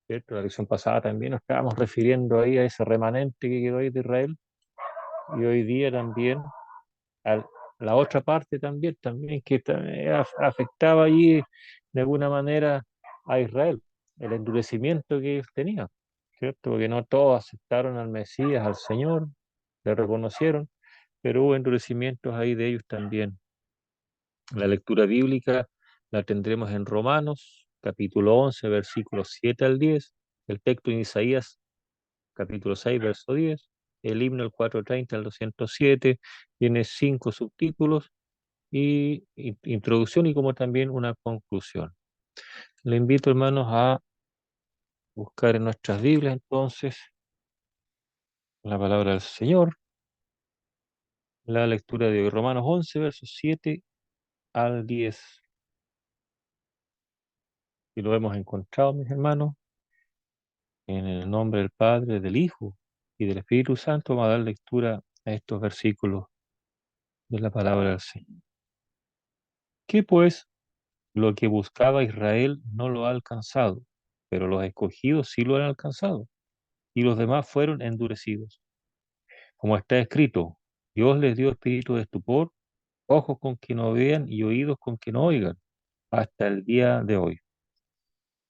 ¿cierto? La lección pasada también nos estábamos refiriendo ahí a ese remanente que quedó ahí de Israel, y hoy día también a la otra parte también que afectaba allí de alguna manera a Israel, el endurecimiento que ellos tenían, ¿cierto? Porque no todos aceptaron al Mesías, al Señor, le reconocieron, pero hubo endurecimientos ahí de ellos también. La lectura bíblica la tendremos en Romanos, capítulo 11 versículos 7 al 10, el texto en Isaías, capítulo 6 verso 10, el himno el 430 al 207, tiene 5 subtítulos y introducción y como también una conclusión. Le invito, hermanos, a buscar en nuestras Biblias entonces la palabra del Señor, la lectura de Romanos 11 versos 7 al 10. Y lo hemos encontrado, mis hermanos, en el nombre del Padre, del Hijo y del Espíritu Santo. Vamos a dar lectura a estos versículos de la palabra del Señor. ¿Qué pues? Lo que buscaba Israel no lo ha alcanzado, pero los escogidos sí lo han alcanzado, y los demás fueron endurecidos. Como está escrito, Dios les dio espíritu de estupor, ojos con que no vean y oídos con que no oigan, hasta el día de hoy.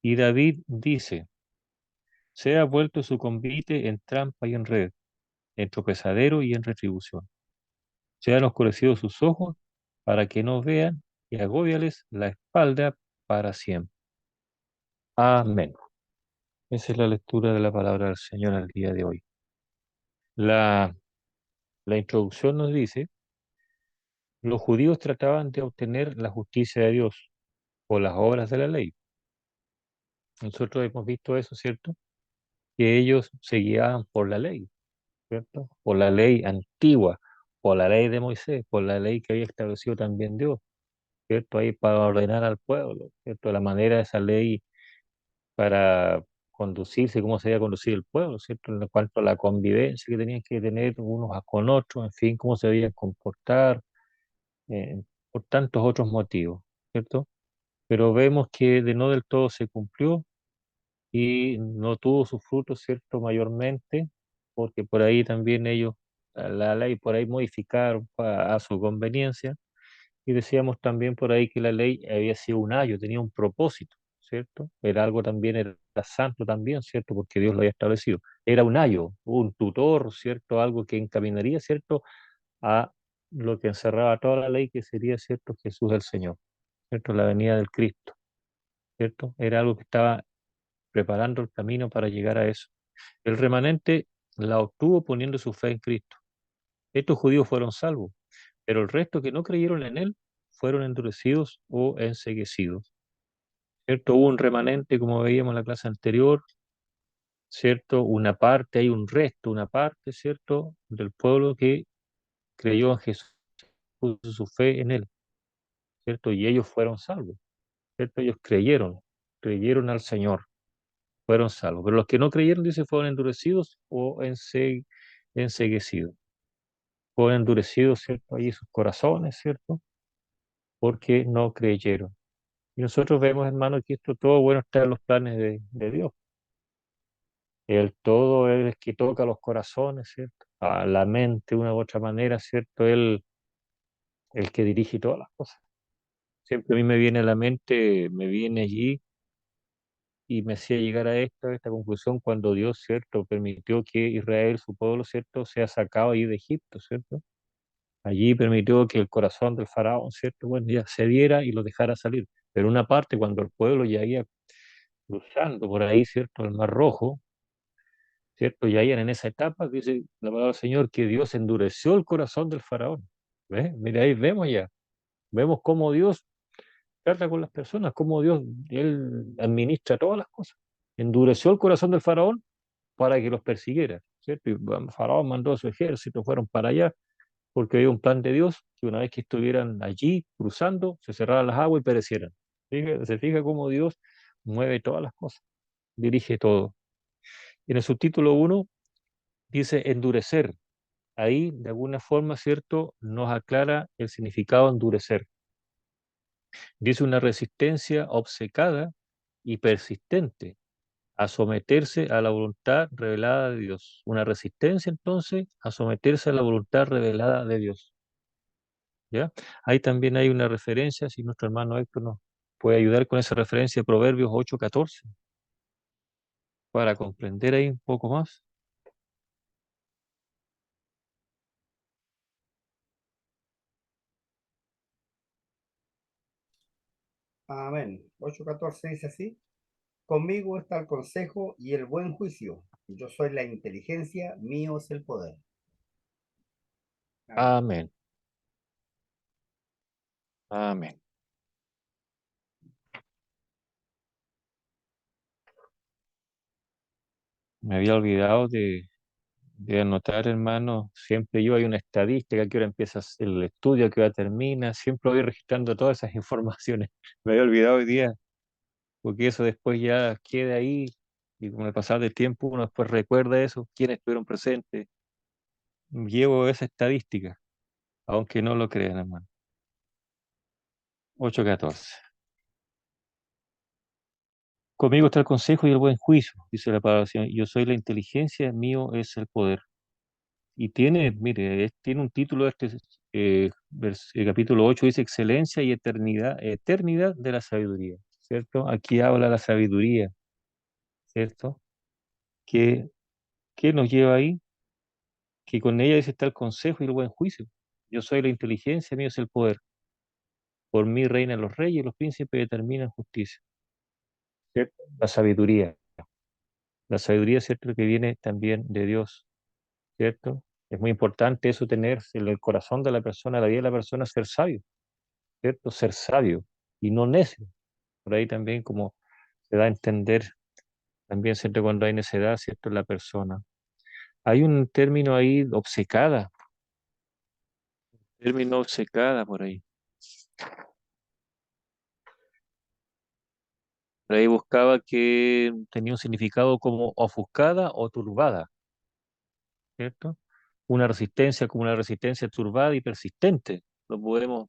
Y David dice, sea vuelto su convite en trampa y en red, en tropezadero y en retribución. Sean oscurecidos sus ojos para que no vean y agóbiales la espalda para siempre. Amén. Esa es la lectura de la palabra del Señor al día de hoy. La, la introducción nos dice, los judíos trataban de obtener la justicia de Dios por las obras de la ley. Nosotros hemos visto eso, ¿cierto? Que ellos se guiaban por la ley, ¿cierto? Por la ley antigua, por la ley de Moisés, por la ley que había establecido también Dios, ¿cierto? Ahí para ordenar al pueblo, ¿cierto? La manera de esa ley para conducirse, cómo se debía conducir el pueblo, ¿cierto? En cuanto a la convivencia que tenían que tener unos con otros, en fin, cómo se debían comportar, por tantos otros motivos, ¿cierto? Pero vemos que de no del todo se cumplió y no tuvo sus frutos, ¿cierto? Mayormente, porque por ahí también ellos, la ley por ahí modificaron a su conveniencia, y decíamos también por ahí que la ley había sido un ayo, tenía un propósito, ¿cierto? Era algo también, era santo también, ¿cierto? Porque Dios lo había establecido. Era un ayo, un tutor, ¿cierto? Algo que encaminaría, ¿cierto? A lo que encerraba toda la ley, que sería, ¿cierto? Jesús el Señor, ¿cierto? La venida del Cristo, ¿cierto? Era algo que estaba preparando el camino para llegar a eso. El remanente la obtuvo poniendo su fe en Cristo. Estos judíos fueron salvos, pero el resto que no creyeron en él fueron endurecidos o enceguecidos, ¿cierto? Hubo un remanente, como veíamos en la clase anterior, ¿cierto? Una parte, hay un resto, una parte, ¿cierto? Del pueblo que creyó en Jesús, puso su fe en él, ¿cierto? Y ellos fueron salvos, ¿cierto? Ellos creyeron al Señor, fueron salvos. Pero los que no creyeron, dice, fueron endurecidos o enceguecidos. Fueron endurecidos, ¿cierto? Allí sus corazones, ¿cierto? Porque no creyeron. Y nosotros vemos, hermano, que esto todo bueno está en los planes de Dios. El todo es el que toca los corazones, ¿cierto? A la mente, de una u otra manera, ¿cierto? Él, el que dirige todas las cosas. Siempre a mí me viene a la mente, me viene allí y me hacía llegar a esta conclusión cuando Dios, ¿cierto? Permitió que Israel, su pueblo, ¿cierto? Sea sacado ahí de Egipto, ¿cierto? Allí permitió que el corazón del faraón, ¿cierto? Bueno, ya cediera y lo dejara salir. Pero una parte, cuando el pueblo ya iba cruzando por ahí, ¿cierto? El Mar Rojo, ¿cierto? Ya en esa etapa, dice la palabra del Señor, que Dios endureció el corazón del faraón. ¿Ves? Mira, ahí vemos ya. Vemos cómo Dios trata con las personas, cómo Dios, Él administra todas las cosas. Endureció el corazón del faraón para que los persiguiera, ¿cierto? Y bueno, Faraón mandó a su ejército, fueron para allá, porque había un plan de Dios que una vez que estuvieran allí cruzando, se cerraran las aguas y perecieran. Se fija cómo Dios mueve todas las cosas, dirige todo. En el subtítulo 1 dice endurecer. Ahí, de alguna forma, ¿cierto? Nos aclara el significado de endurecer. Dice una resistencia obcecada y persistente a someterse a la voluntad revelada de Dios. Una resistencia entonces a someterse a la voluntad revelada de Dios. ¿Ya? Ahí también hay una referencia, si nuestro hermano Héctor nos puede ayudar con esa referencia de Proverbios 8:14, para comprender ahí un poco más. Amén. 8:14 dice así: conmigo está el consejo y el buen juicio. Yo soy la inteligencia, mío es el poder. Amén. Amén. Amén. Me había olvidado de anotar, hermano, siempre yo hay una estadística, que hora empieza el estudio, que hora termina, siempre voy registrando todas esas informaciones. Me había olvidado hoy día, porque eso después ya queda ahí, y con el pasar del tiempo uno después recuerda eso, quiénes estuvieron presentes. Llevo esa estadística, aunque no lo crean, hermano. 8:14. Conmigo está el consejo y el buen juicio, dice la palabra del Señor. Yo soy la inteligencia, mío es el poder. Y tiene, mire, tiene un título, capítulo 8 dice excelencia y eternidad, eternidad de la sabiduría, ¿cierto? Aquí habla la sabiduría, ¿cierto? Que, ¿qué nos lleva ahí? Que con ella dice está el consejo y el buen juicio. Yo soy la inteligencia, mío es el poder. Por mí reinan los reyes y los príncipes determinan justicia, ¿cierto? La sabiduría. La sabiduría, ¿cierto? Que viene también de Dios, ¿cierto? Es muy importante eso, tener en el corazón de la persona, la vida de la persona, ser sabio, ¿cierto? Ser sabio y no necio. Por ahí también como se da a entender, también siempre cuando hay necedad, ¿cierto? En la persona. Hay un término ahí, obcecada, término obcecada por ahí. Por ahí buscaba que tenía un significado como ofuscada o turbada, ¿cierto? Una resistencia como una resistencia turbada y persistente. Lo podemos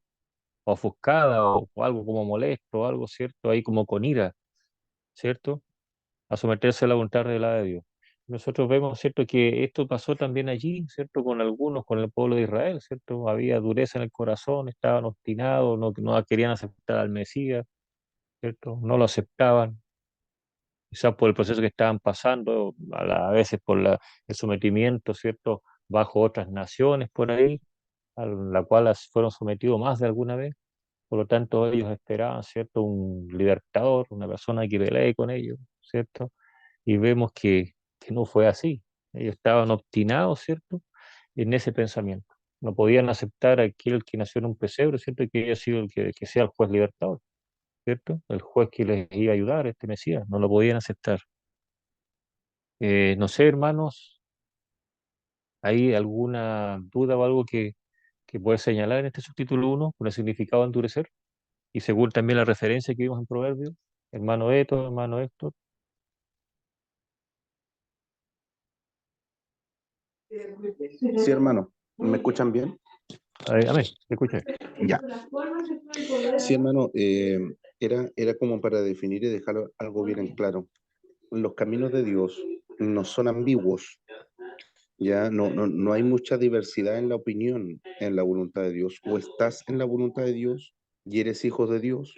ofuscada o algo como molesto, algo, ¿cierto? Ahí como con ira, ¿cierto? A someterse a la voluntad revelada de Dios. Nosotros vemos, ¿cierto?, que esto pasó también allí, ¿cierto?, con algunos, con el pueblo de Israel, ¿cierto? Había dureza en el corazón, estaban obstinados, no querían aceptar al Mesías, ¿cierto? No lo aceptaban, quizás por el proceso que estaban pasando, a veces por el sometimiento, ¿cierto?, bajo otras naciones por ahí, a la cual fueron sometidos más de alguna vez. Por lo tanto, ellos esperaban, ¿cierto?, un libertador, una persona que pelee con ellos, ¿cierto? Y vemos que no fue así. Ellos estaban obstinados, ¿cierto?, en ese pensamiento. No podían aceptar a aquel que nació en un pesebre, ¿cierto?, y que haya sido que sea el juez libertador, ¿cierto? El juez que les iba a ayudar, este Mesías, no lo podían aceptar. No sé, hermanos, ¿hay alguna duda o algo que puede señalar en este subtítulo 1 con el significado de endurecer? Y según también la referencia que vimos en Proverbios, hermano Eto, hermano Héctor. Sí, hermano, ¿me escuchan bien? Amén, te escuché. Ya. Sí, hermano, era como para definir y dejar algo bien en claro. Los caminos de Dios no son ambiguos, ya no hay mucha diversidad en la opinión en la voluntad de Dios. O estás en la voluntad de Dios y eres hijo de Dios,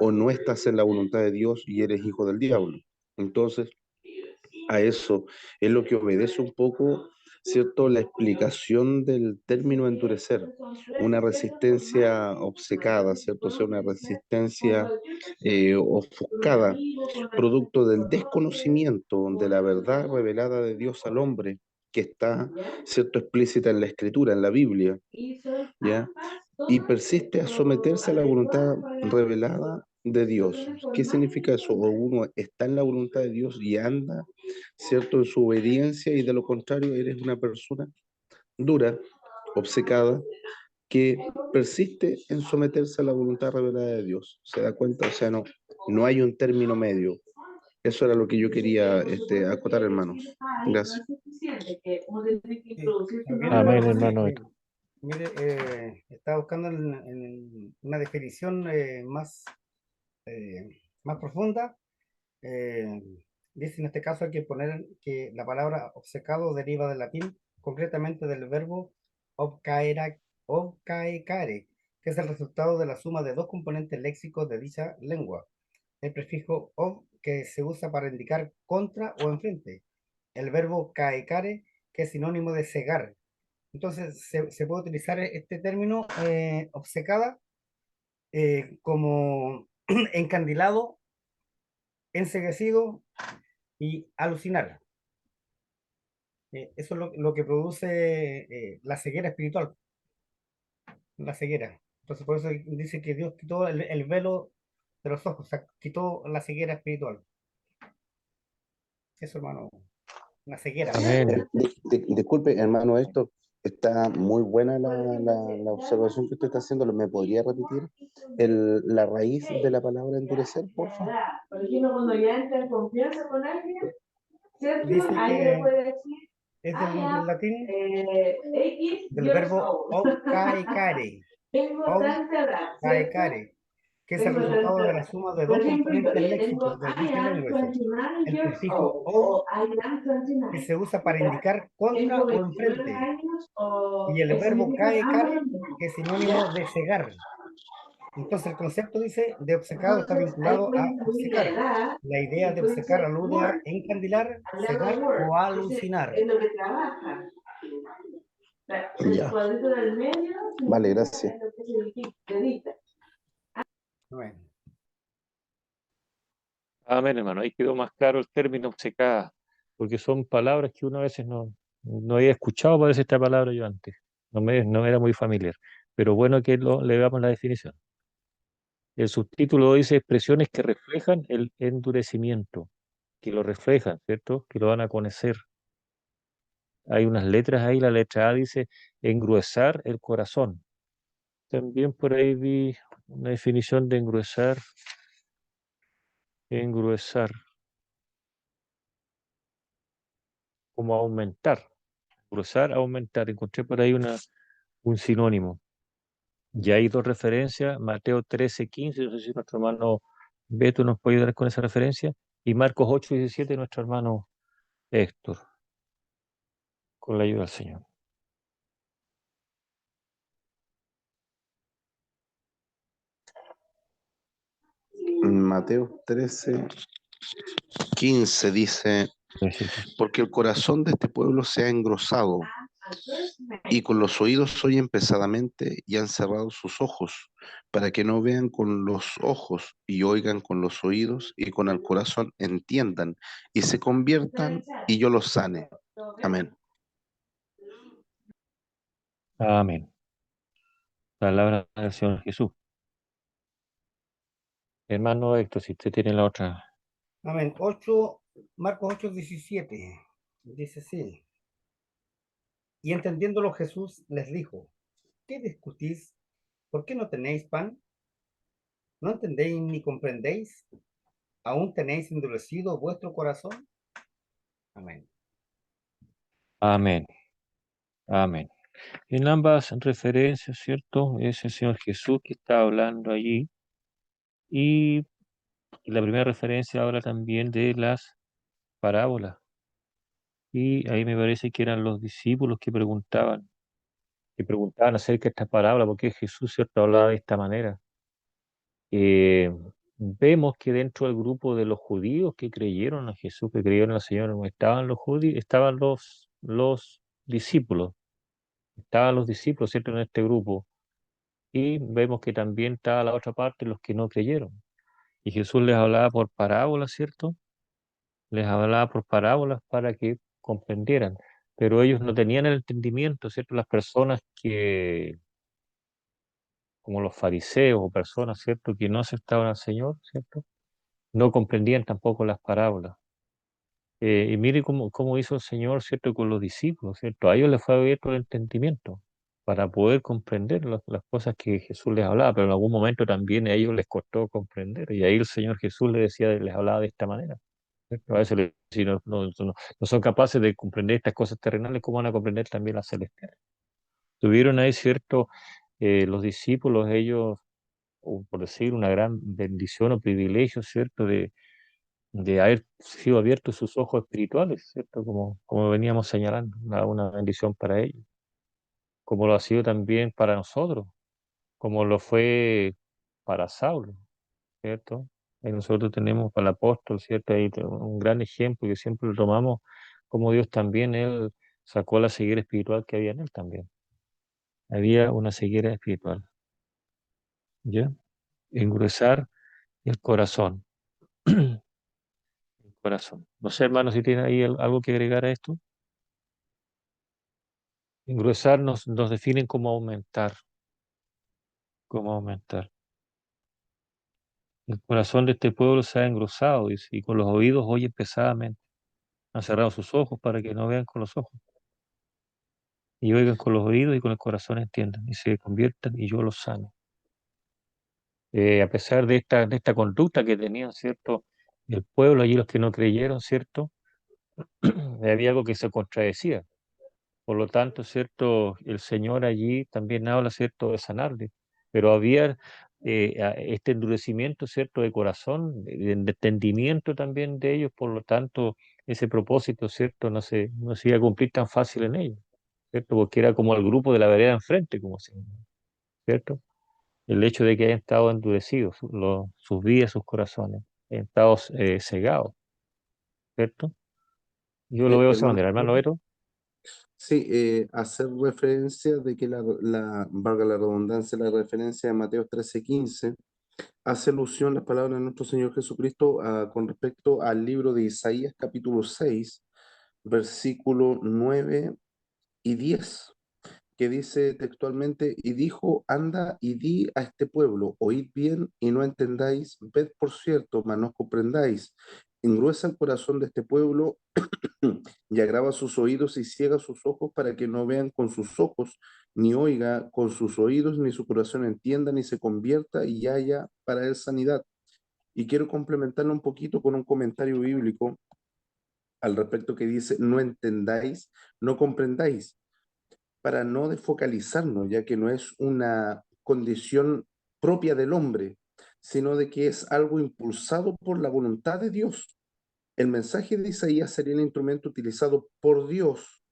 o no estás en la voluntad de Dios y eres hijo del diablo. Entonces, a eso es lo que obedece un poco, ¿cierto? La explicación del término endurecer, una resistencia obcecada, ¿cierto? O sea, una resistencia ofuscada, producto del desconocimiento de la verdad revelada de Dios al hombre, que está, ¿cierto?, explícita en la Escritura, en la Biblia, ¿ya? Y persiste a someterse a la voluntad revelada de Dios. ¿Qué significa eso? O uno está en la voluntad de Dios y anda, ¿cierto?, en su obediencia, y de lo contrario eres una persona dura, obcecada, que persiste en someterse a la voluntad revelada de Dios. ¿Se da cuenta? O sea, no hay un término medio. Eso era lo que yo quería acotar, hermanos. Gracias. Sí, también, Amén, hermano, hermano Héctor. mire, estaba buscando una definición más profunda. Eh, Dice en este caso hay que poner que la palabra obcecado deriva del latín, concretamente del verbo obcaecare, que es el resultado de la suma de dos componentes léxicos de dicha lengua. El prefijo ob, que se usa para indicar contra o enfrente. El verbo caecare, que es sinónimo de cegar. Entonces se puede utilizar este término obcecada como encandilado, enceguecido y alucinar. Eso es lo que produce la ceguera espiritual, la ceguera. Entonces por eso dice que Dios quitó el velo de los ojos, o sea, quitó la ceguera espiritual. Eso, hermano, una ceguera. Amén. Disculpe, hermano, esto está muy buena la observación que usted está haciendo. ¿Me podría repetir la raíz de la palabra endurecer, por favor? Por ejemplo, cuando ya entra en confianza con alguien, Sergio, Dice ahí le que puede decir, es ah, del ya, latín, X, del yo verbo soy. obcaecare, Tengo tanta edad, ¿cierto? obcaecare, que es el Tengo resultado tanta de la edad. suma de Por dos ejemplo, yo componentes ya tengo, léxicos de I dicha am lengua. Dice. 29 El years prefijo old, ob, o I am que 29. se usa para indicar contra Tengo o 29 enfrente, años, o y el eso verbo significa ambos caecare, los mismos, que es ¿ya? sinónimo de cegar. Entonces el concepto dice de obcecado está Entonces, ahí vinculado puede a incluir la obcecar. edad La idea y de puede obcecar ser alude a work, encandilar, another cegar word. o Ese alucinar. es lo que trabaja. El Ya, cuadrito del medio vale, significa gracias. es lo que se edita. Bueno, Amén, hermano. Ahí quedó más claro el término obcecada, porque son palabras que uno a veces no había escuchado, parece esta palabra yo antes. No me era muy familiar. Pero bueno que le damos la definición. El subtítulo dice expresiones que reflejan el endurecimiento, que lo reflejan, ¿cierto? Que lo van a conocer. Hay unas letras ahí, la letra A dice engruesar el corazón. También por ahí vi una definición de engruesar, engruesar, como aumentar, engruesar, aumentar. Encontré por ahí un sinónimo. Y hay dos referencias, Mateo 13:15, no sé si nuestro hermano Beto nos puede ayudar con esa referencia, y Marcos 8:17, nuestro hermano Héctor, con la ayuda del Señor. Mateo 13:15 dice, porque el corazón de este pueblo se ha engrosado y con los oídos oyen pesadamente y han cerrado sus ojos, para que no vean con los ojos y oigan con los oídos y con el corazón entiendan y se conviertan y yo los sane. Amén. Amén. Palabra del Señor Jesús. Hermano Héctor, si usted tiene la otra. amén. Marcos 8:17 dice así. Y entendiéndolo Jesús les dijo, ¿qué discutís? ¿Por qué no tenéis pan? ¿No entendéis ni comprendéis? ¿Aún tenéis endurecido vuestro corazón? Amén. Amén. Amén. En ambas referencias, ¿cierto? Es el Señor Jesús que está hablando allí. Y la primera referencia habla también de las parábolas. Y ahí me parece que eran los discípulos que preguntaban acerca de esta parábola, porque Jesús, ¿cierto?, hablaba de esta manera. Vemos que dentro del grupo de los judíos que creyeron a Jesús, que creyeron al Señor, no estaban los judíos, estaban los discípulos, ¿cierto?, en este grupo. Y vemos que también estaba la otra parte, los que no creyeron. Y Jesús les hablaba por parábolas, ¿cierto? Les hablaba por parábolas para que comprendieran. Pero ellos no tenían el entendimiento, ¿cierto? Las personas como los fariseos o personas, ¿cierto?, que no aceptaban al Señor, ¿cierto?, no comprendían tampoco las parábolas. Y mire cómo hizo el Señor, ¿cierto?, con los discípulos, ¿cierto? A ellos les fue abierto el entendimiento para poder comprender las cosas que Jesús les hablaba, pero en algún momento también a ellos les costó comprender, y ahí el Señor Jesús les hablaba de esta manera, ¿cierto? A veces si no son capaces de comprender estas cosas terrenales, ¿cómo van a comprender también las celestiales? Tuvieron ahí, ¿cierto? Los discípulos, ellos, o por decir, una gran bendición o privilegio, ¿cierto?, de haber sido abiertos sus ojos espirituales, ¿cierto? Como veníamos señalando, una bendición para ellos, como lo ha sido también para nosotros, como lo fue para Saulo, ¿cierto? Y nosotros tenemos para el apóstol, ¿cierto? Ahí un gran ejemplo que siempre lo tomamos, como Dios también, él sacó la ceguera espiritual que había en él también. Había una ceguera espiritual, ¿ya? Engruesar el corazón, el corazón. No sé, hermano, si tiene ahí algo que agregar a esto. Engruesar nos definen como aumentar, como aumentar. El corazón de este pueblo se ha engrosado, dice, y con los oídos oye pesadamente. Han cerrado sus ojos para que no vean con los ojos, y oigan con los oídos y con el corazón entiendan, y se conviertan y yo los sano. A pesar de esta conducta que tenían, ¿cierto? El pueblo, allí los que no creyeron, ¿cierto? Había algo que se contradecía. Por lo tanto, ¿cierto? El Señor allí también habla, ¿cierto? De sanarle. Pero había este endurecimiento, ¿cierto? De corazón, de entendimiento también de ellos. Por lo tanto, ese propósito, ¿cierto? No se iba a cumplir tan fácil en ellos, ¿cierto? Porque era como el grupo de la vereda enfrente, como se llama, ¿cierto? El hecho de que hayan estado endurecidos sus vidas, sus corazones, hayan estado cegados, ¿cierto? Yo lo veo de esa Hermano, manera, hermano Eto. sí, hacer referencia de que valga la redundancia, la referencia de Mateo 13:15 hace alusión las palabras de nuestro Señor Jesucristo con respecto al libro de Isaías capítulo 6, versículo 9 y 10, que dice textualmente, y dijo, anda y di a este pueblo, oíd bien y no entendáis, ved por cierto, mas no comprendáis, engruesa el corazón de este pueblo y agrava sus oídos y ciega sus ojos para que no vean con sus ojos, ni oiga con sus oídos, ni su corazón entienda, ni se convierta y haya para él sanidad. Y quiero complementarlo un poquito con un comentario bíblico al respecto que dice, no entendáis, no comprendáis, para no desfocalizarnos, ya que no es una condición propia del hombre, sino de que es algo impulsado por la voluntad de Dios. El mensaje de Isaías sería el instrumento utilizado por Dios,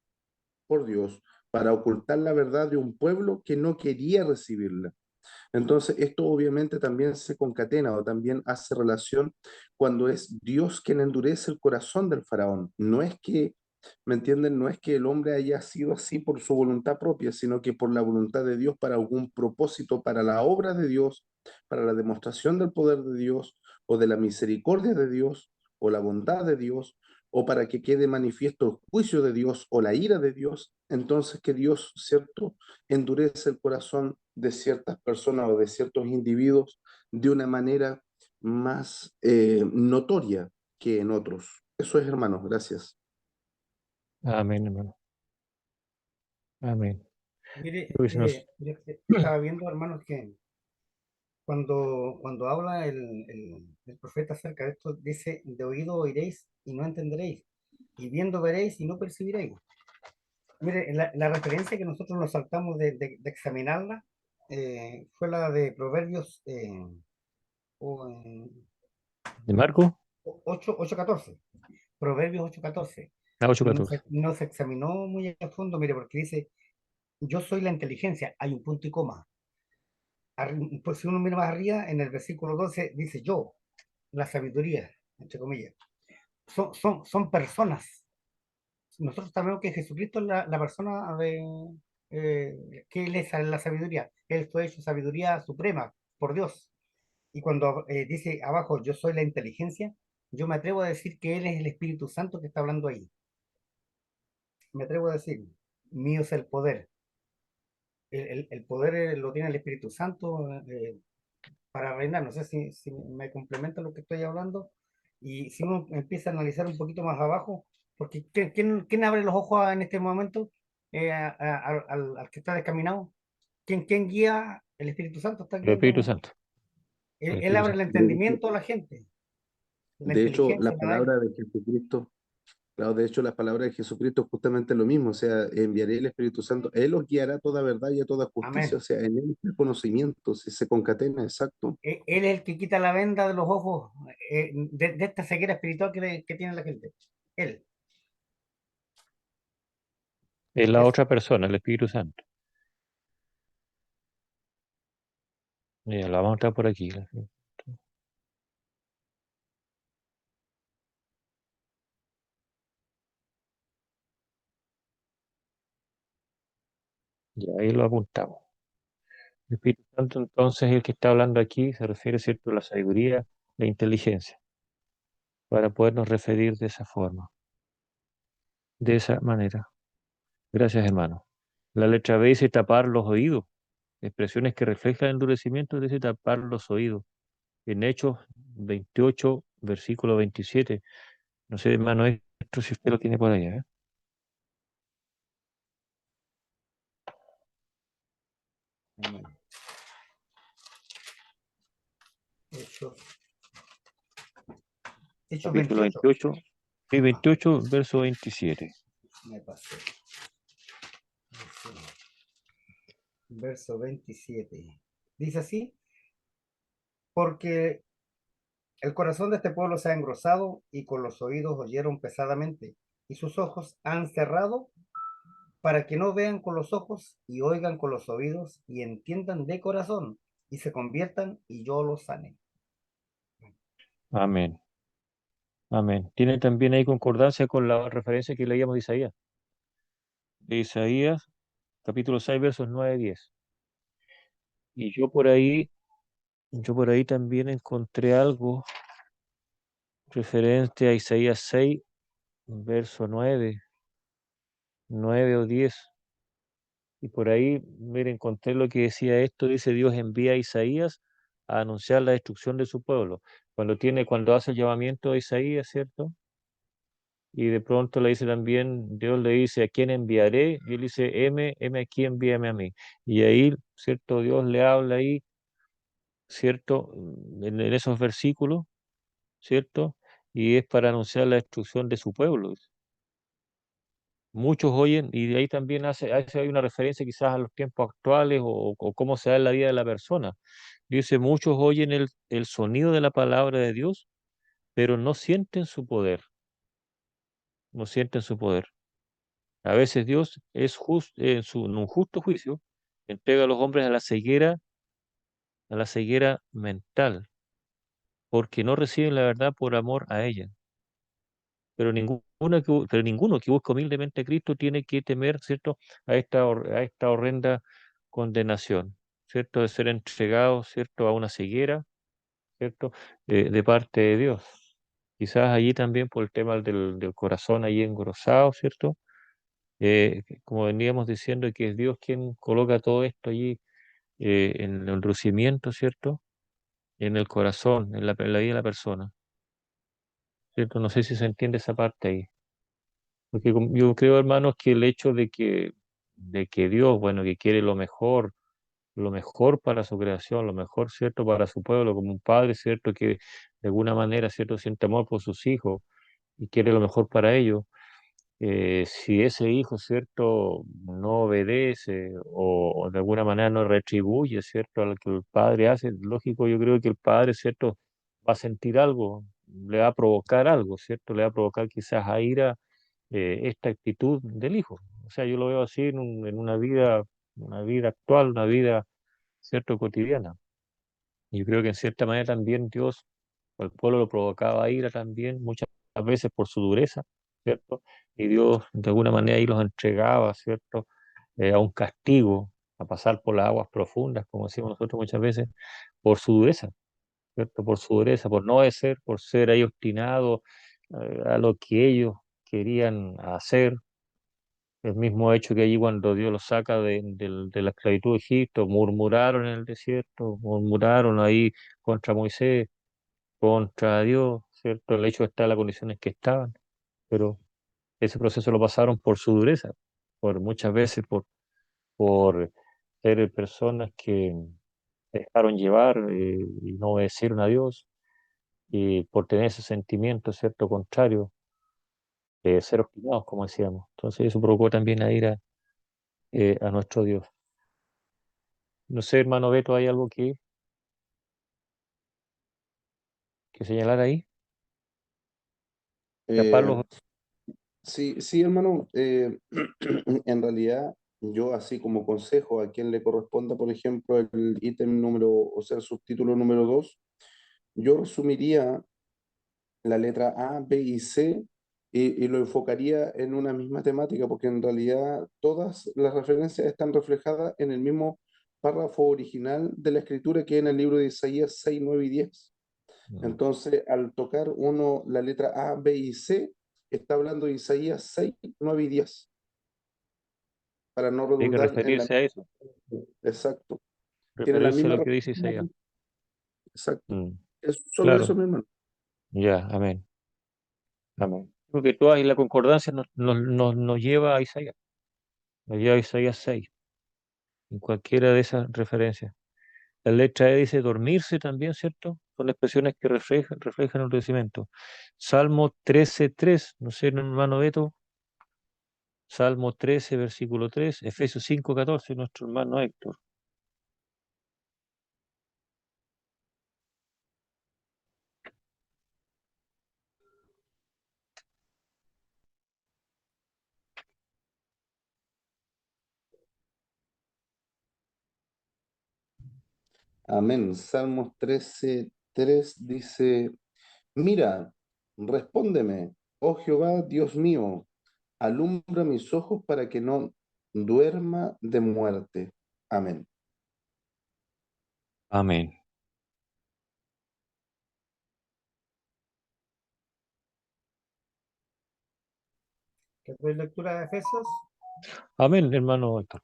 para ocultar la verdad de un pueblo que no quería recibirla. Entonces, esto obviamente también se concatena o también hace relación cuando es Dios quien endurece el corazón del faraón. No es que, ¿me entienden? No es que el hombre haya sido así por su voluntad propia, sino que por la voluntad de Dios para algún propósito, para la obra de Dios, para la demostración del poder de Dios o de la misericordia de Dios o la bondad de Dios o para que quede manifiesto el juicio de Dios o la ira de Dios, entonces que Dios, ¿cierto?, endurece el corazón de ciertas personas o de ciertos individuos de una manera más notoria que en otros. Eso es, hermanos, gracias. Amén, hermano. Amén. Mire, Creo que se nos- yo estaba viendo, hermanos, que cuando habla el profeta acerca de esto, dice, de oído oiréis y no entenderéis, y viendo veréis y no percibiréis. Mire, la referencia que nosotros nos saltamos de examinarla fue la de Proverbios o, 8:14. Proverbios 8:14. a No 8:14. se, no se examinó muy a fondo, mire, porque dice, yo soy la inteligencia, hay un punto y coma. Pues si uno mira más arriba, en el versículo 12 dice yo, la sabiduría, entre comillas. Son personas. Nosotros sabemos que Jesucristo es la persona que Él es la sabiduría. Él fue hecho sabiduría suprema por Dios. Y cuando dice abajo, yo soy la inteligencia, yo me atrevo a decir que Él es el Espíritu Santo que está hablando ahí. Me atrevo a decir, mío es el poder. El poder lo tiene el Espíritu Santo para reinar. No sé si me complementa lo que estoy hablando. Y si uno empieza a analizar un poquito más abajo, porque ¿quién abre los ojos en este momento al que está descaminado? ¿Quién guía? El Espíritu Santo está El Espíritu guiando. Santo. El Él Espíritu abre el Santo. entendimiento a la gente, la De hecho, inteligencia la para él. palabra de Jesucristo, Claro, de hecho, las palabras de Jesucristo es justamente lo mismo, o sea, enviaré el Espíritu Santo, Él os guiará a toda verdad y a toda justicia, o Amén. sea, en Él está el conocimiento, se concatena, exacto. Él es el que quita la venda de los ojos de esta ceguera espiritual que tiene la gente. Él, Es la eso. otra persona, el Espíritu Santo. Mira, la vamos a estar por aquí. Y ahí lo apuntamos. El Espíritu Santo, entonces, el que está hablando aquí, se refiere, ¿cierto?, a la sabiduría, la inteligencia, para podernos referir de esa forma, de esa manera. Gracias, hermano. La letra B dice tapar los oídos. Expresiones que reflejan el endurecimiento dice tapar los oídos. En Hechos 28, versículo 27. No sé, hermano, esto si usted lo tiene por allá, ¿eh? Amén. Hechos, Hechos Capítulo 28. 28, sí, Ah, 28, verso 27. me pasé. Verso 27. Dice así, porque el corazón de este pueblo se ha engrosado y con los oídos oyeron pesadamente y sus ojos han cerrado para que no vean con los ojos y oigan con los oídos y entiendan de corazón y se conviertan y yo los sane. Amén. Amén. Tiene también ahí concordancia con la referencia que leíamos de Isaías. De Isaías, capítulo 6, versos 9 y 10. Y yo por ahí también encontré algo referente a Isaías 6, verso 9 o 10. Y por ahí, mire, encontré lo que decía esto, dice Dios envía a Isaías a anunciar la destrucción de su pueblo. Cuando hace el llamamiento a Isaías, ¿cierto? Y de pronto le dice también, Dios le dice, ¿a quién enviaré? Y él dice, heme aquí, envíame a mí. Y ahí, ¿cierto? Dios le habla ahí, ¿cierto? En esos versículos, ¿cierto? Y es para anunciar la destrucción de su pueblo. Muchos oyen, y de ahí también hay una referencia quizás a los tiempos actuales o cómo se da en la vida de la persona. Dice, muchos oyen el sonido de la palabra de Dios, pero no sienten su poder, no sienten su poder. A veces Dios es justo, en un justo juicio, entrega a los hombres a la ceguera mental, porque no reciben la verdad por amor a ella. Pero ninguno que busca humildemente a Cristo tiene que temer, ¿cierto?, a esta horrenda condenación, ¿cierto?, de ser entregado, ¿cierto?, a una ceguera, ¿cierto?, de parte de Dios. Quizás allí también por el tema del corazón ahí engrosado, ¿cierto? Como veníamos diciendo, que es Dios quien coloca todo esto allí en el endurecimiento, ¿cierto? En el corazón, en la vida de la persona, ¿cierto? No sé si se entiende esa parte ahí. Porque yo creo, hermanos, que el hecho de que Dios, bueno, que quiere lo mejor para su creación, lo mejor, ¿cierto?, para su pueblo, como un padre, ¿cierto?, que de alguna manera, ¿cierto?, siente amor por sus hijos y quiere lo mejor para ellos. Si ese hijo, ¿cierto?, no obedece o de alguna manera no retribuye, ¿cierto?, a lo que el padre hace, lógico, yo creo que el padre, ¿cierto?, va a sentir algo, le va a provocar algo, ¿cierto?, le va a provocar quizás a ira esta actitud del hijo. O sea, yo lo veo así en una vida actual, una vida, ¿cierto?, cotidiana. Y yo creo que en cierta manera también Dios, al pueblo lo provocaba ira también, muchas veces por su dureza, ¿cierto? Y Dios de alguna manera ahí los entregaba, ¿cierto? A un castigo, a pasar por las aguas profundas, como decimos nosotros muchas veces, por su dureza, ¿cierto? Por su dureza, por no obedecer, por ser ahí obstinado a lo que ellos querían hacer. El mismo hecho que allí cuando Dios los saca de la esclavitud de Egipto, murmuraron en el desierto, murmuraron ahí contra Moisés, contra Dios, ¿cierto? El hecho está en las condiciones que estaban, pero ese proceso lo pasaron por su dureza, por muchas veces por ser personas que se dejaron llevar y no obedecieron a Dios, y por tener ese sentimiento, ¿cierto?, contrario ser obstinados, como decíamos. Entonces eso provocó también a ir a nuestro Dios. No sé, hermano Beto, ¿hay algo que señalar ahí? Eh, Taparlos. sí, sí, hermano. En realidad, yo así como consejo a quien le corresponda, por ejemplo, el ítem número, o sea, el subtítulo número 2, yo resumiría la letra A, B y C y lo enfocaría en una misma temática, porque en realidad todas las referencias están reflejadas en el mismo párrafo original de la escritura que en el libro de Isaías 6, 9 y 10. Mm. Entonces, al tocar uno la letra A, B y C, está hablando de Isaías 6, 9 y 10, para no Hay que redundar en la... referirse a eso, Exacto. Tiene la referirse a misma lo que dice referencia. Isaías. Exacto. Mm, Es solo eso, claro, mi hermano. ya, amén, amén. Porque toda y la concordancia nos lleva a Isaías, nos lleva a Isaías 6, en cualquiera de esas referencias. La letra E dice dormirse también, ¿cierto? Son expresiones que reflejan el crecimiento. Salmo 13:3, no sé, hermano Beto, Salmo 13, versículo 3, Efesios 5:14, nuestro hermano Héctor. Amén. Salmos 13, 3 dice, mira, respóndeme, oh Jehová, Dios mío, alumbra mis ojos para que no duerma de muerte. Amén. Amén. ¿Qué doy lectura de Efesios? Amén, hermano Héctor.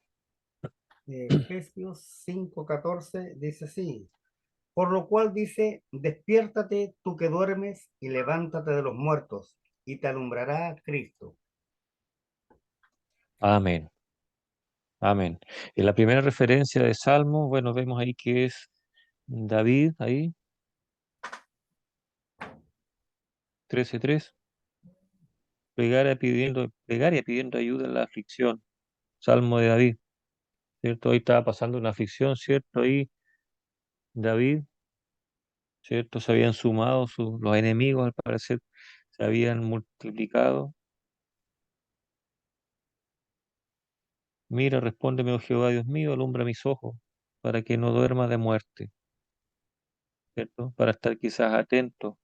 Efesios 5:14 dice así. Por lo cual dice, despiértate tú que duermes y levántate de los muertos y te alumbrará Cristo. Amén. Amén. En la primera referencia de Salmo, bueno, vemos ahí que es David, ahí, 13:3, plegaria pidiendo ayuda en la aflicción. Salmo de David, ¿cierto? Ahí estaba pasando una aflicción, ¿cierto? Ahí David, ¿cierto? Se habían sumado los enemigos, al parecer, se habían multiplicado. Mira, respóndeme, oh Jehová, Dios mío, alumbra mis ojos, para que no duerma de muerte, ¿cierto? Para estar quizás atento,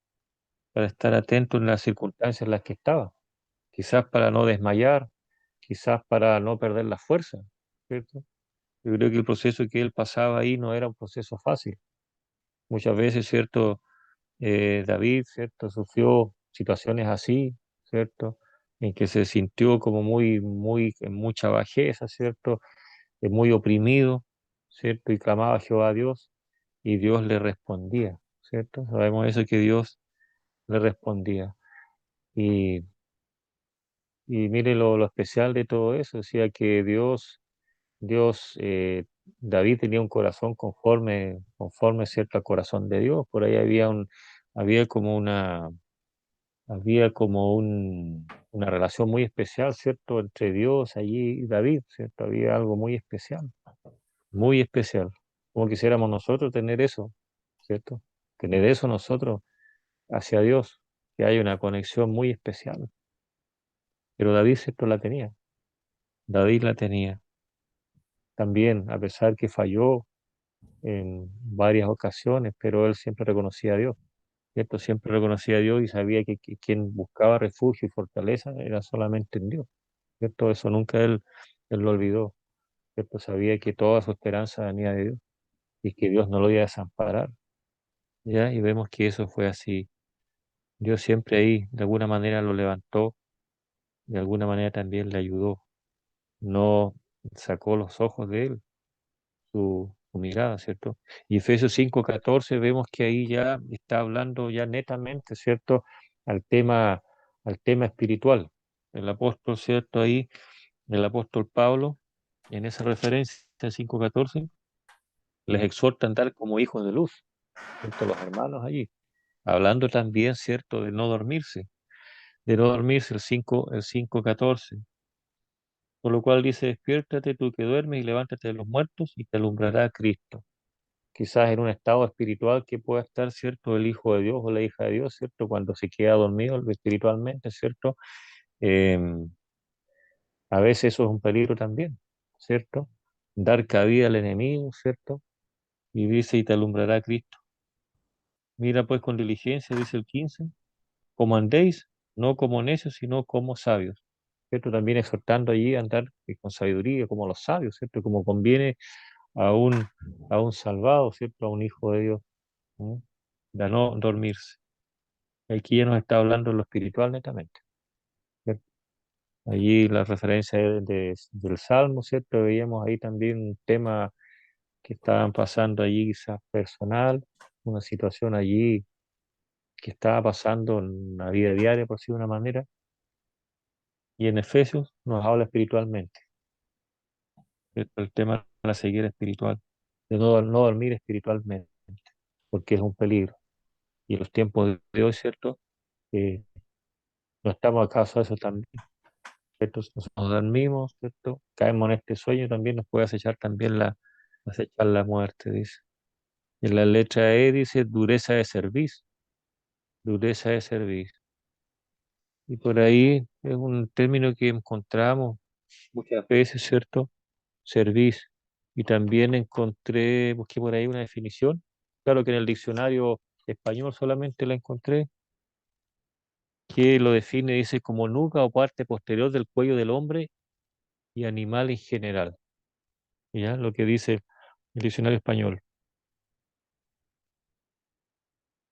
para estar atento en las circunstancias en las que estaba, quizás para no desmayar, quizás para no perder la fuerza, ¿cierto? Yo creo que el proceso que él pasaba ahí no era un proceso fácil. Muchas veces, ¿cierto? David, ¿cierto? Sufrió situaciones así, ¿cierto? En que se sintió como en mucha bajeza, ¿cierto? Muy oprimido, ¿cierto? Y clamaba a Jehová a Dios y Dios le respondía, ¿cierto? Sabemos eso que Dios le respondía. Y, y mire lo especial de todo eso, decía que Dios, David tenía un corazón conforme, ¿cierto? Al corazón de Dios. Por ahí había como una relación muy especial, ¿cierto? Entre Dios allí y David, ¿cierto? Había algo muy especial, muy especial. Como quisiéramos nosotros tener eso, ¿cierto? Tener eso nosotros hacia Dios, que hay una conexión muy especial. Pero David, ¿cierto? La tenía. David la tenía. También, a pesar que falló en varias ocasiones, pero él siempre reconocía a Dios, ¿cierto? Siempre reconocía a Dios y sabía que quien buscaba refugio y fortaleza era solamente en Dios, ¿cierto? Eso nunca él lo olvidó, ¿cierto? Sabía que toda su esperanza venía de Dios y que Dios no lo iba a desamparar, ¿ya? Y vemos que eso fue así. Dios siempre ahí, de alguna manera lo levantó, de alguna manera también le ayudó, no sacó los ojos de él, su mirada, ¿cierto? Y Efesios 5:14 vemos que ahí ya está hablando ya netamente, ¿cierto? Al tema, al tema espiritual. El apóstol, ¿cierto? Ahí, el apóstol Pablo, en esa referencia, 5:14, les exhorta a andar como hijos de luz, junto a los hermanos allí, hablando también, ¿cierto?, de no dormirse. de no dormirse, el 5:14. Por lo cual dice, despiértate tú que duermes y levántate de los muertos y te alumbrará Cristo. Quizás en un estado espiritual que pueda estar, ¿cierto? El Hijo de Dios o la hija de Dios, ¿cierto? Cuando se queda dormido espiritualmente, ¿cierto? Em, a veces eso es un peligro también, ¿cierto? Dar cabida al enemigo, ¿cierto? Y dice, y te alumbrará Cristo. Mira pues con diligencia, dice el 15, como andéis, no como necios, sino como sabios, ¿cierto? También exhortando allí a andar con sabiduría, como los sabios, ¿cierto? Como conviene a un salvado, ¿cierto? A un hijo de Dios, ¿no? De no dormirse. Aquí ya nos está hablando de lo espiritual netamente, ¿cierto? Allí la referencia del Salmo, ¿cierto? Veíamos ahí también un tema que estaban pasando allí quizás personal, una situación allí que estaba pasando en la vida diaria, por decirlo de una manera, y en Efesios nos habla espiritualmente, ¿cierto? El tema de la ceguera espiritual, de no dormir espiritualmente, porque es un peligro. Y en los tiempos de hoy, ¿cierto? Eh, no estamos acaso a eso también, ¿cierto? Nos dormimos, ¿cierto? Caemos en este sueño, también nos puede acechar también acechar la muerte, dice. En la letra E dice dureza de servicio. Y por ahí es un término que encontramos muchas veces, ¿cierto? Servicio. Y también busqué por ahí una definición. Claro que en el diccionario español solamente la encontré, que lo define, dice, como nuca o parte posterior del cuello del hombre y animal en general. ¿Ya? Lo que dice el diccionario español.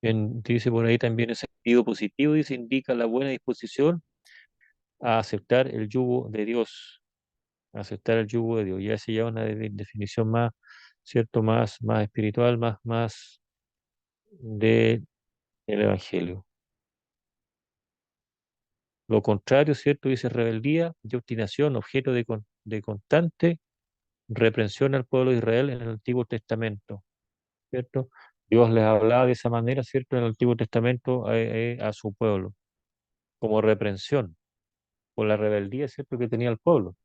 Dice por ahí también en sentido positivo, dice, indica la buena disposición a aceptar el yugo de Dios, a aceptar el yugo de Dios. Ya se llama una definición más, ¿cierto? Más espiritual, más del Evangelio. Lo contrario, ¿cierto? Dice rebeldía y obstinación, objeto de constante reprensión al pueblo de Israel en el Antiguo Testamento, ¿cierto? Dios les hablaba de esa manera, ¿cierto? En el Antiguo Testamento a su pueblo, como reprensión por la rebeldía, ¿cierto? Que tenía el pueblo.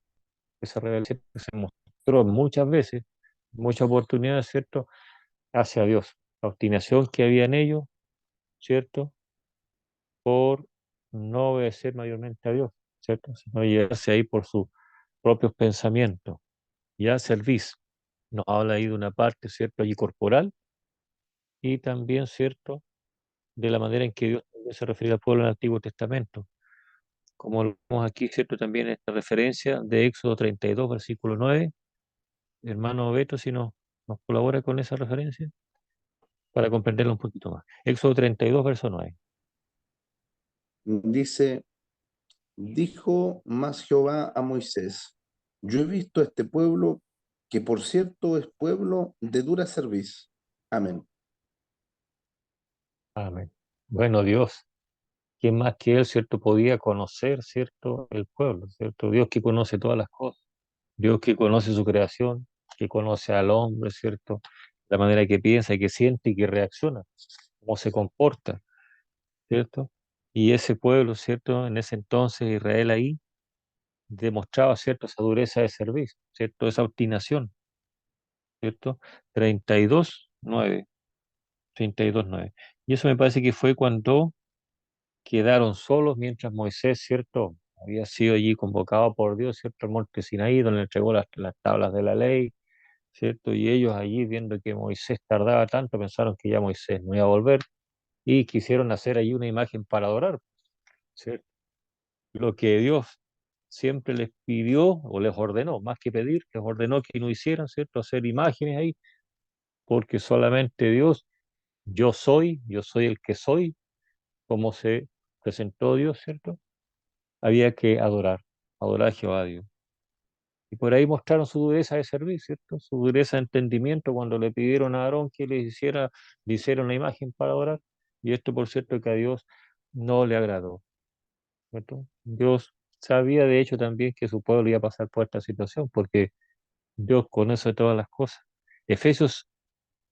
Esa rebeldía se mostró muchas veces, muchas oportunidades, ¿cierto? Hacia Dios. La obstinación que había en ellos, ¿cierto? Por no obedecer mayormente a Dios, ¿cierto? Sino llevarse ahí por sus propios pensamientos. Ya servicio. Nos habla ahí de una parte, ¿cierto? Allí corporal y también, ¿cierto? De la manera en que Dios también se refería al pueblo en el Antiguo Testamento. Como lo vemos aquí, ¿cierto? También esta referencia de Éxodo 32, versículo 9. Hermano Beto, si nos colabora con esa referencia para comprenderlo un poquito más. Éxodo 32, verso 9. Dice, dijo más Jehová a Moisés, yo he visto a este pueblo, que por cierto es pueblo de dura cerviz. Amén. Amén. Bueno, Dios, ¿quién más que Él, cierto, podía conocer, cierto, el pueblo, cierto? Dios que conoce todas las cosas, Dios que conoce su creación, que conoce al hombre, cierto, la manera que piensa, que siente y que reacciona, cómo se comporta, ¿cierto? Y ese pueblo, ¿cierto? En ese entonces Israel ahí demostraba, ¿cierto? Esa dureza de servicio, ¿cierto? Esa obstinación, ¿cierto? 32:9, 32:9. Y eso me parece que fue cuando quedaron solos mientras Moisés, ¿cierto? Había sido allí convocado por Dios, ¿cierto? Al monte Sinaí, donde le entregó las tablas de la ley, ¿cierto? Y ellos allí, viendo que Moisés tardaba tanto, pensaron que ya Moisés no iba a volver y quisieron hacer allí una imagen para adorar, ¿cierto? Lo que Dios siempre les pidió o les ordenó, más que pedir, les ordenó que no hicieran, ¿cierto? Hacer imágenes ahí, porque solamente Dios, yo soy el que soy, como se presentó Dios, ¿cierto? Había que adorar a Jehová Dios. Y por ahí mostraron su dureza de servir, ¿cierto? Su dureza de entendimiento cuando le pidieron a Aarón que le hiciera una imagen para adorar. Y esto, por cierto, que a Dios no le agradó, ¿cierto? Dios sabía, de hecho, también que su pueblo iba a pasar por esta situación, porque Dios conoce todas las cosas. Efesios,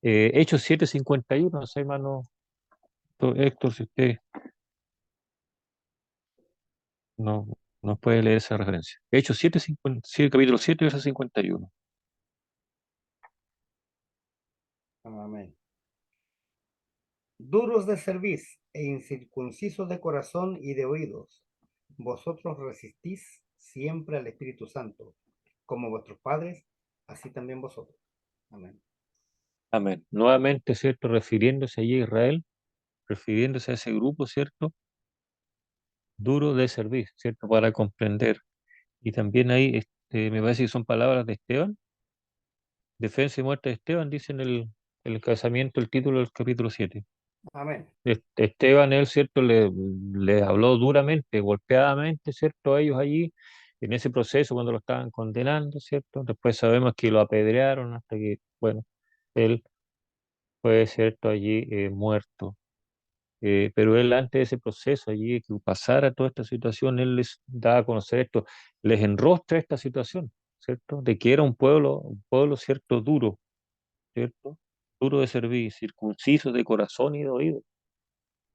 Hechos 7:51, no sé, hermano Héctor, si usted No, no puede leer esa referencia. Hechos 7, sí, capítulo 7, verso 51. Amén. Duros de cerviz e incircuncisos de corazón y de oídos, vosotros resistís siempre al Espíritu Santo, como vuestros padres, así también vosotros. Amén. Amén. Nuevamente, ¿cierto? Refiriéndose allí a Israel, refiriéndose a ese grupo, ¿cierto? Duro de servir, ¿cierto? Para comprender. Y también ahí, me parece que son palabras de Esteban, defensa y muerte de Esteban, dice en el encabezamiento, el título del capítulo 7. Amén. Esteban, él, ¿cierto? Le habló duramente, golpeadamente, ¿cierto? A ellos allí, en ese proceso, cuando lo estaban condenando, ¿cierto? Después sabemos que lo apedrearon hasta que, bueno, él fue, ¿cierto? Allí muerto. Pero él antes de ese proceso allí, que pasara toda esta situación, él les daba a conocer esto, les enrostra esta situación, ¿cierto? De que era un pueblo, ¿cierto? Duro, ¿cierto? Duro de servir, circunciso de corazón y de oído,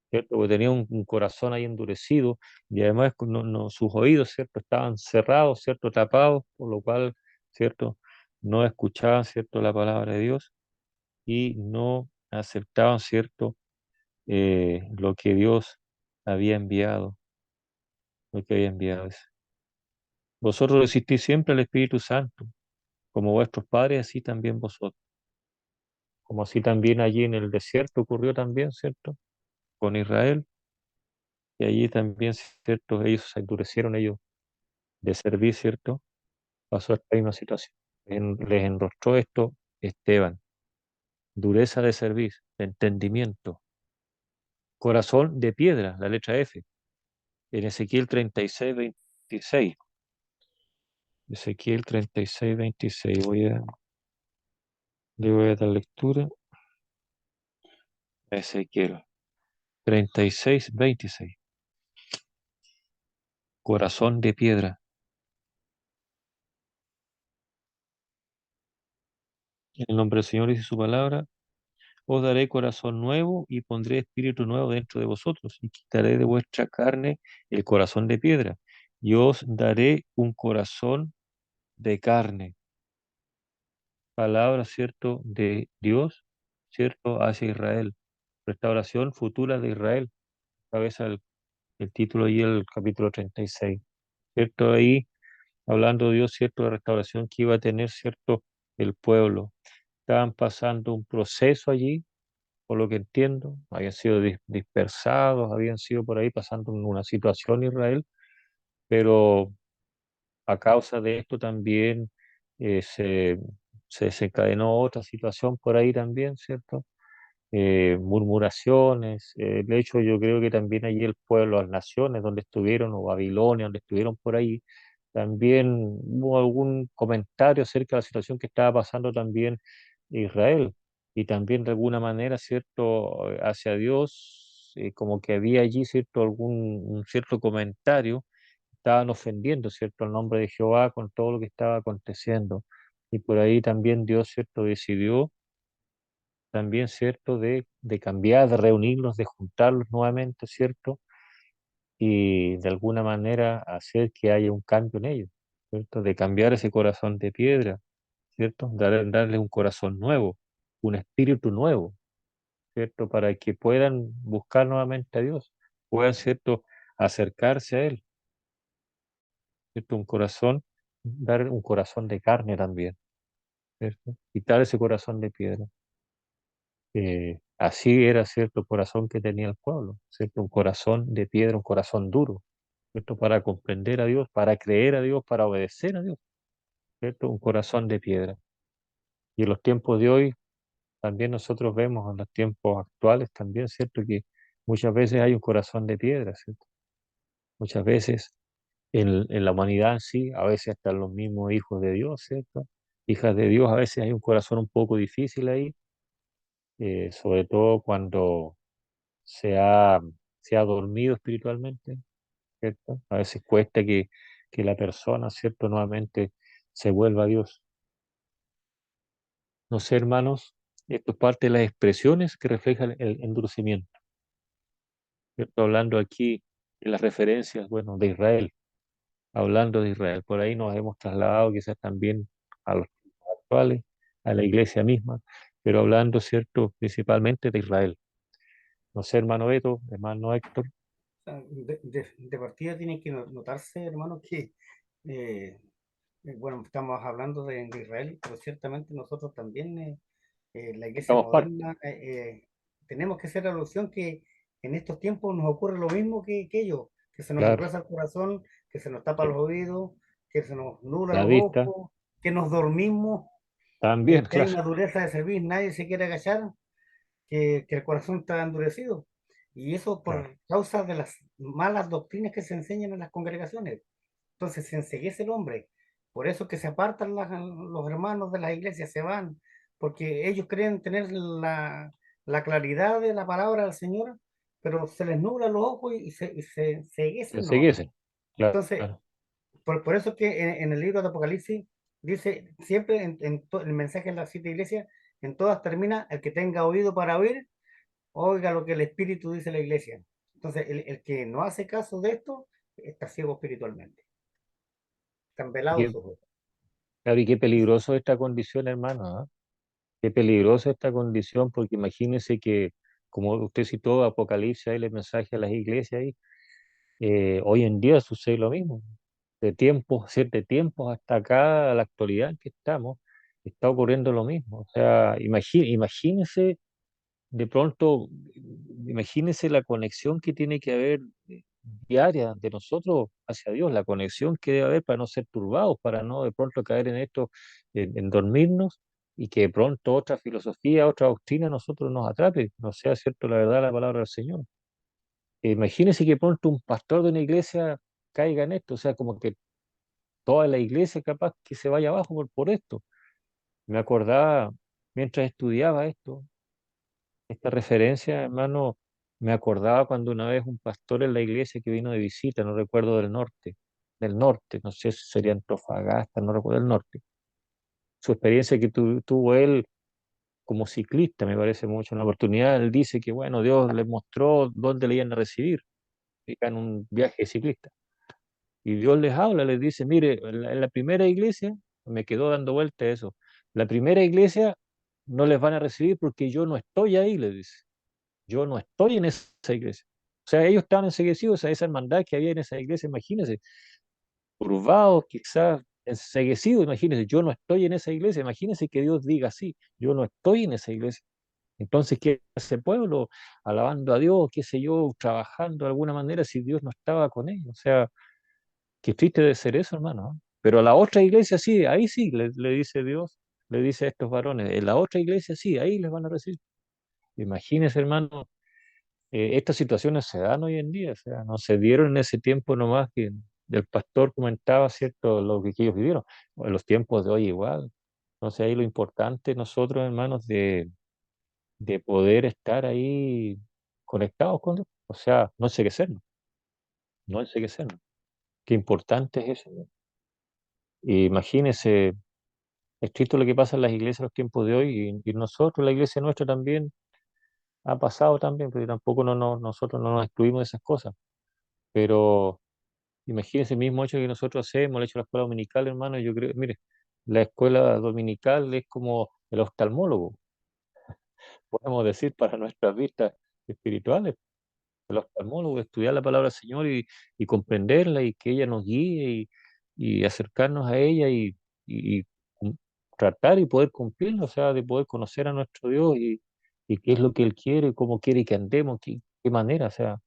¿cierto? Porque tenía un corazón ahí endurecido y además sus oídos, ¿cierto? Estaban cerrados, ¿cierto? Tapados, por lo cual, ¿cierto? No escuchaban, ¿cierto? La palabra de Dios y no aceptaban, ¿cierto? Lo que Dios había enviado, lo que había enviado. Vosotros resistís siempre al Espíritu Santo, como vuestros padres, así también vosotros. Como así también allí en el desierto ocurrió también, ¿cierto? Con Israel, y allí también, ¿cierto? Ellos se endurecieron ellos de servir, ¿cierto? Pasó esta misma situación. Les enrostró esto Esteban, dureza de servir, de entendimiento, corazón de piedra, la letra F, en Ezequiel 36, 26. Ezequiel 36, 26. Le voy a dar lectura a Ezequiel 36, 26. Corazón de piedra. En el nombre del Señor dice su palabra. Os daré corazón nuevo y pondré espíritu nuevo dentro de vosotros y quitaré de vuestra carne el corazón de piedra y os daré un corazón de carne. Palabra, ¿cierto? De Dios, ¿cierto? Hacia Israel. Restauración futura de Israel. Cabeza el título y el capítulo 36. ¿Cierto? Ahí hablando Dios, ¿cierto? De restauración que iba a tener, ¿cierto? El pueblo. Estaban pasando un proceso allí, por lo que entiendo, habían sido dispersados, habían sido por ahí pasando una situación Israel, pero a causa de esto también eh, se, se desencadenó otra situación por ahí también, ¿cierto? Murmuraciones, de hecho yo creo que también allí el pueblo, las naciones donde estuvieron, o Babilonia, donde estuvieron por ahí, también hubo algún comentario acerca de la situación que estaba pasando también Israel, y también de alguna manera, ¿cierto?, hacia Dios, como que había allí, ¿cierto?, un cierto comentario, estaban ofendiendo, ¿cierto?, el nombre de Jehová con todo lo que estaba aconteciendo, y por ahí también Dios, ¿cierto?, decidió también, ¿cierto?, de cambiar, de reunirlos, de juntarlos nuevamente, ¿cierto? Y de alguna manera hacer que haya un cambio en ellos, ¿cierto? De cambiar ese corazón de piedra, ¿cierto? Darle un corazón nuevo, un espíritu nuevo, ¿cierto? Para que puedan buscar nuevamente a Dios, puedan, ¿cierto?, acercarse a Él, ¿cierto? Un corazón, dar un corazón de carne también, ¿cierto? Quitar ese corazón de piedra. Así era cierto corazón que tenía el pueblo, ¿cierto? Un corazón de piedra, un corazón duro, ¿cierto? Para comprender a Dios, para creer a Dios, para obedecer a Dios, ¿cierto? Un corazón de piedra. Y en los tiempos de hoy, también nosotros vemos en los tiempos actuales también, ¿cierto? Que muchas veces hay un corazón de piedra, ¿cierto? Muchas veces en la humanidad en sí, a veces hasta los mismos hijos de Dios, ¿cierto? Hijas de Dios, a veces hay un corazón un poco difícil ahí, sobre todo cuando se ha, se ha dormido espiritualmente, ¿cierto? A veces cuesta que la persona, ¿cierto? Nuevamente se vuelva a Dios. No sé, hermanos, esto es parte de las expresiones que reflejan el endurecimiento. ¿Cierto? Hablando aquí y las referencias, bueno, de Israel, hablando de Israel. Por ahí nos hemos trasladado quizás también a los tiempos actuales, a la iglesia misma, pero hablando, ¿cierto?, principalmente de Israel. No sé, hermano Beto, hermano Héctor. Sea, de partida tiene que notarse, hermano, que, bueno, estamos hablando de Israel, pero ciertamente nosotros también, la iglesia Estamos parte, moderna, tenemos que hacer alusión que en estos tiempos nos ocurre lo mismo que ellos, que se nos claro, engrasa el corazón, que se nos tapa sí, los oídos, que se nos nublan la los vista, ojos, que nos dormimos, también, que hay claro, una dureza de servir, nadie se quiere agachar, que el corazón está endurecido. Y eso claro. por causa de las malas doctrinas que se enseñan en las congregaciones. Entonces se enceguece el hombre. Por eso que se apartan los hermanos de las iglesias, se van, porque ellos creen tener la claridad de la palabra del Señor, pero se les nubla los ojos y se Que enceguecen, se ¿no? guiesen, claro, Entonces, claro. por eso que en el libro de Apocalipsis dice siempre el mensaje de las siete iglesias, en todas termina: el que tenga oído para oír, oiga lo que el Espíritu dice la iglesia. Entonces, el que no hace caso de esto está ciego espiritualmente. Están Y velados qué, sus ojos. claro, y qué peligroso esta condición, hermano, ¿ah? Qué peligrosa esta condición, porque imagínese que, como usted citó, Apocalipsis, ahí el mensaje a las iglesias, ahí, hoy en día sucede lo mismo. De tiempos, siete tiempos hasta acá, a la actualidad en que estamos, está ocurriendo lo mismo. O sea, imagínese de pronto, imagínese la conexión que tiene que haber diaria de nosotros hacia Dios, la conexión que debe haber para no ser turbados, para no de pronto caer en esto, en dormirnos y que de pronto otra filosofía, otra doctrina a nosotros nos atrape, no sea cierto la verdad la palabra del Señor. Imagínese que de pronto un pastor de una iglesia caiga en esto, o sea, como que toda la iglesia capaz que se vaya abajo por esto. Me acordaba mientras estudiaba esto, esta referencia, hermano, me acordaba cuando una vez un pastor en la iglesia que vino de visita, no recuerdo del norte, no sé si sería Antofagasta, no recuerdo el norte. Su experiencia que tuvo él como ciclista, me parece mucho una oportunidad. Él dice que, bueno, Dios le mostró dónde le iban a recibir en un viaje ciclista. Y Dios les habla, les dice, mire, en la primera iglesia, me quedó dando vuelta eso, la primera iglesia no les van a recibir porque yo no estoy ahí, les dice. Yo no estoy en esa iglesia. O sea, ellos estaban enseguecidos a esa hermandad que había en esa iglesia, imagínense, turbados, quizás enseguecidos, imagínense, yo no estoy en esa iglesia, imagínense que Dios diga así, yo no estoy en esa iglesia. Entonces, ¿qué hace el pueblo? Alabando a Dios, qué sé yo, trabajando de alguna manera si Dios no estaba con ellos. O sea, qué triste de ser eso, hermano, ¿no? Pero a la otra iglesia sí, ahí sí, le dice Dios, le dice a estos varones, en la otra iglesia sí, ahí les van a recibir. Imagínense, hermano, estas situaciones se dan hoy en día, o sea, no se dieron en ese tiempo nomás que el pastor comentaba, ¿cierto?, lo que ellos vivieron, o en los tiempos de hoy igual. Entonces ahí lo importante nosotros, hermanos, de poder estar ahí conectados con Dios, o sea, no enseguecernos, no enseguecernos. Qué importante es eso, ¿no? Y imagínense, es triste lo que pasa en las iglesias en los tiempos de hoy y nosotros, la iglesia nuestra también ha pasado también, porque tampoco nosotros no nos excluimos de esas cosas, pero imagínense el mismo hecho que nosotros hacemos, el hecho de la escuela dominical, hermano, yo creo, mire, la escuela dominical es como el oftalmólogo, podemos decir, para nuestras vistas espirituales, el oftalmólogo, estudiar la palabra del Señor y comprenderla y que ella nos guíe y acercarnos a ella y tratar y poder cumplirla, o sea, de poder conocer a nuestro Dios y qué es lo que Él quiere, cómo quiere que andemos, qué manera, o sea,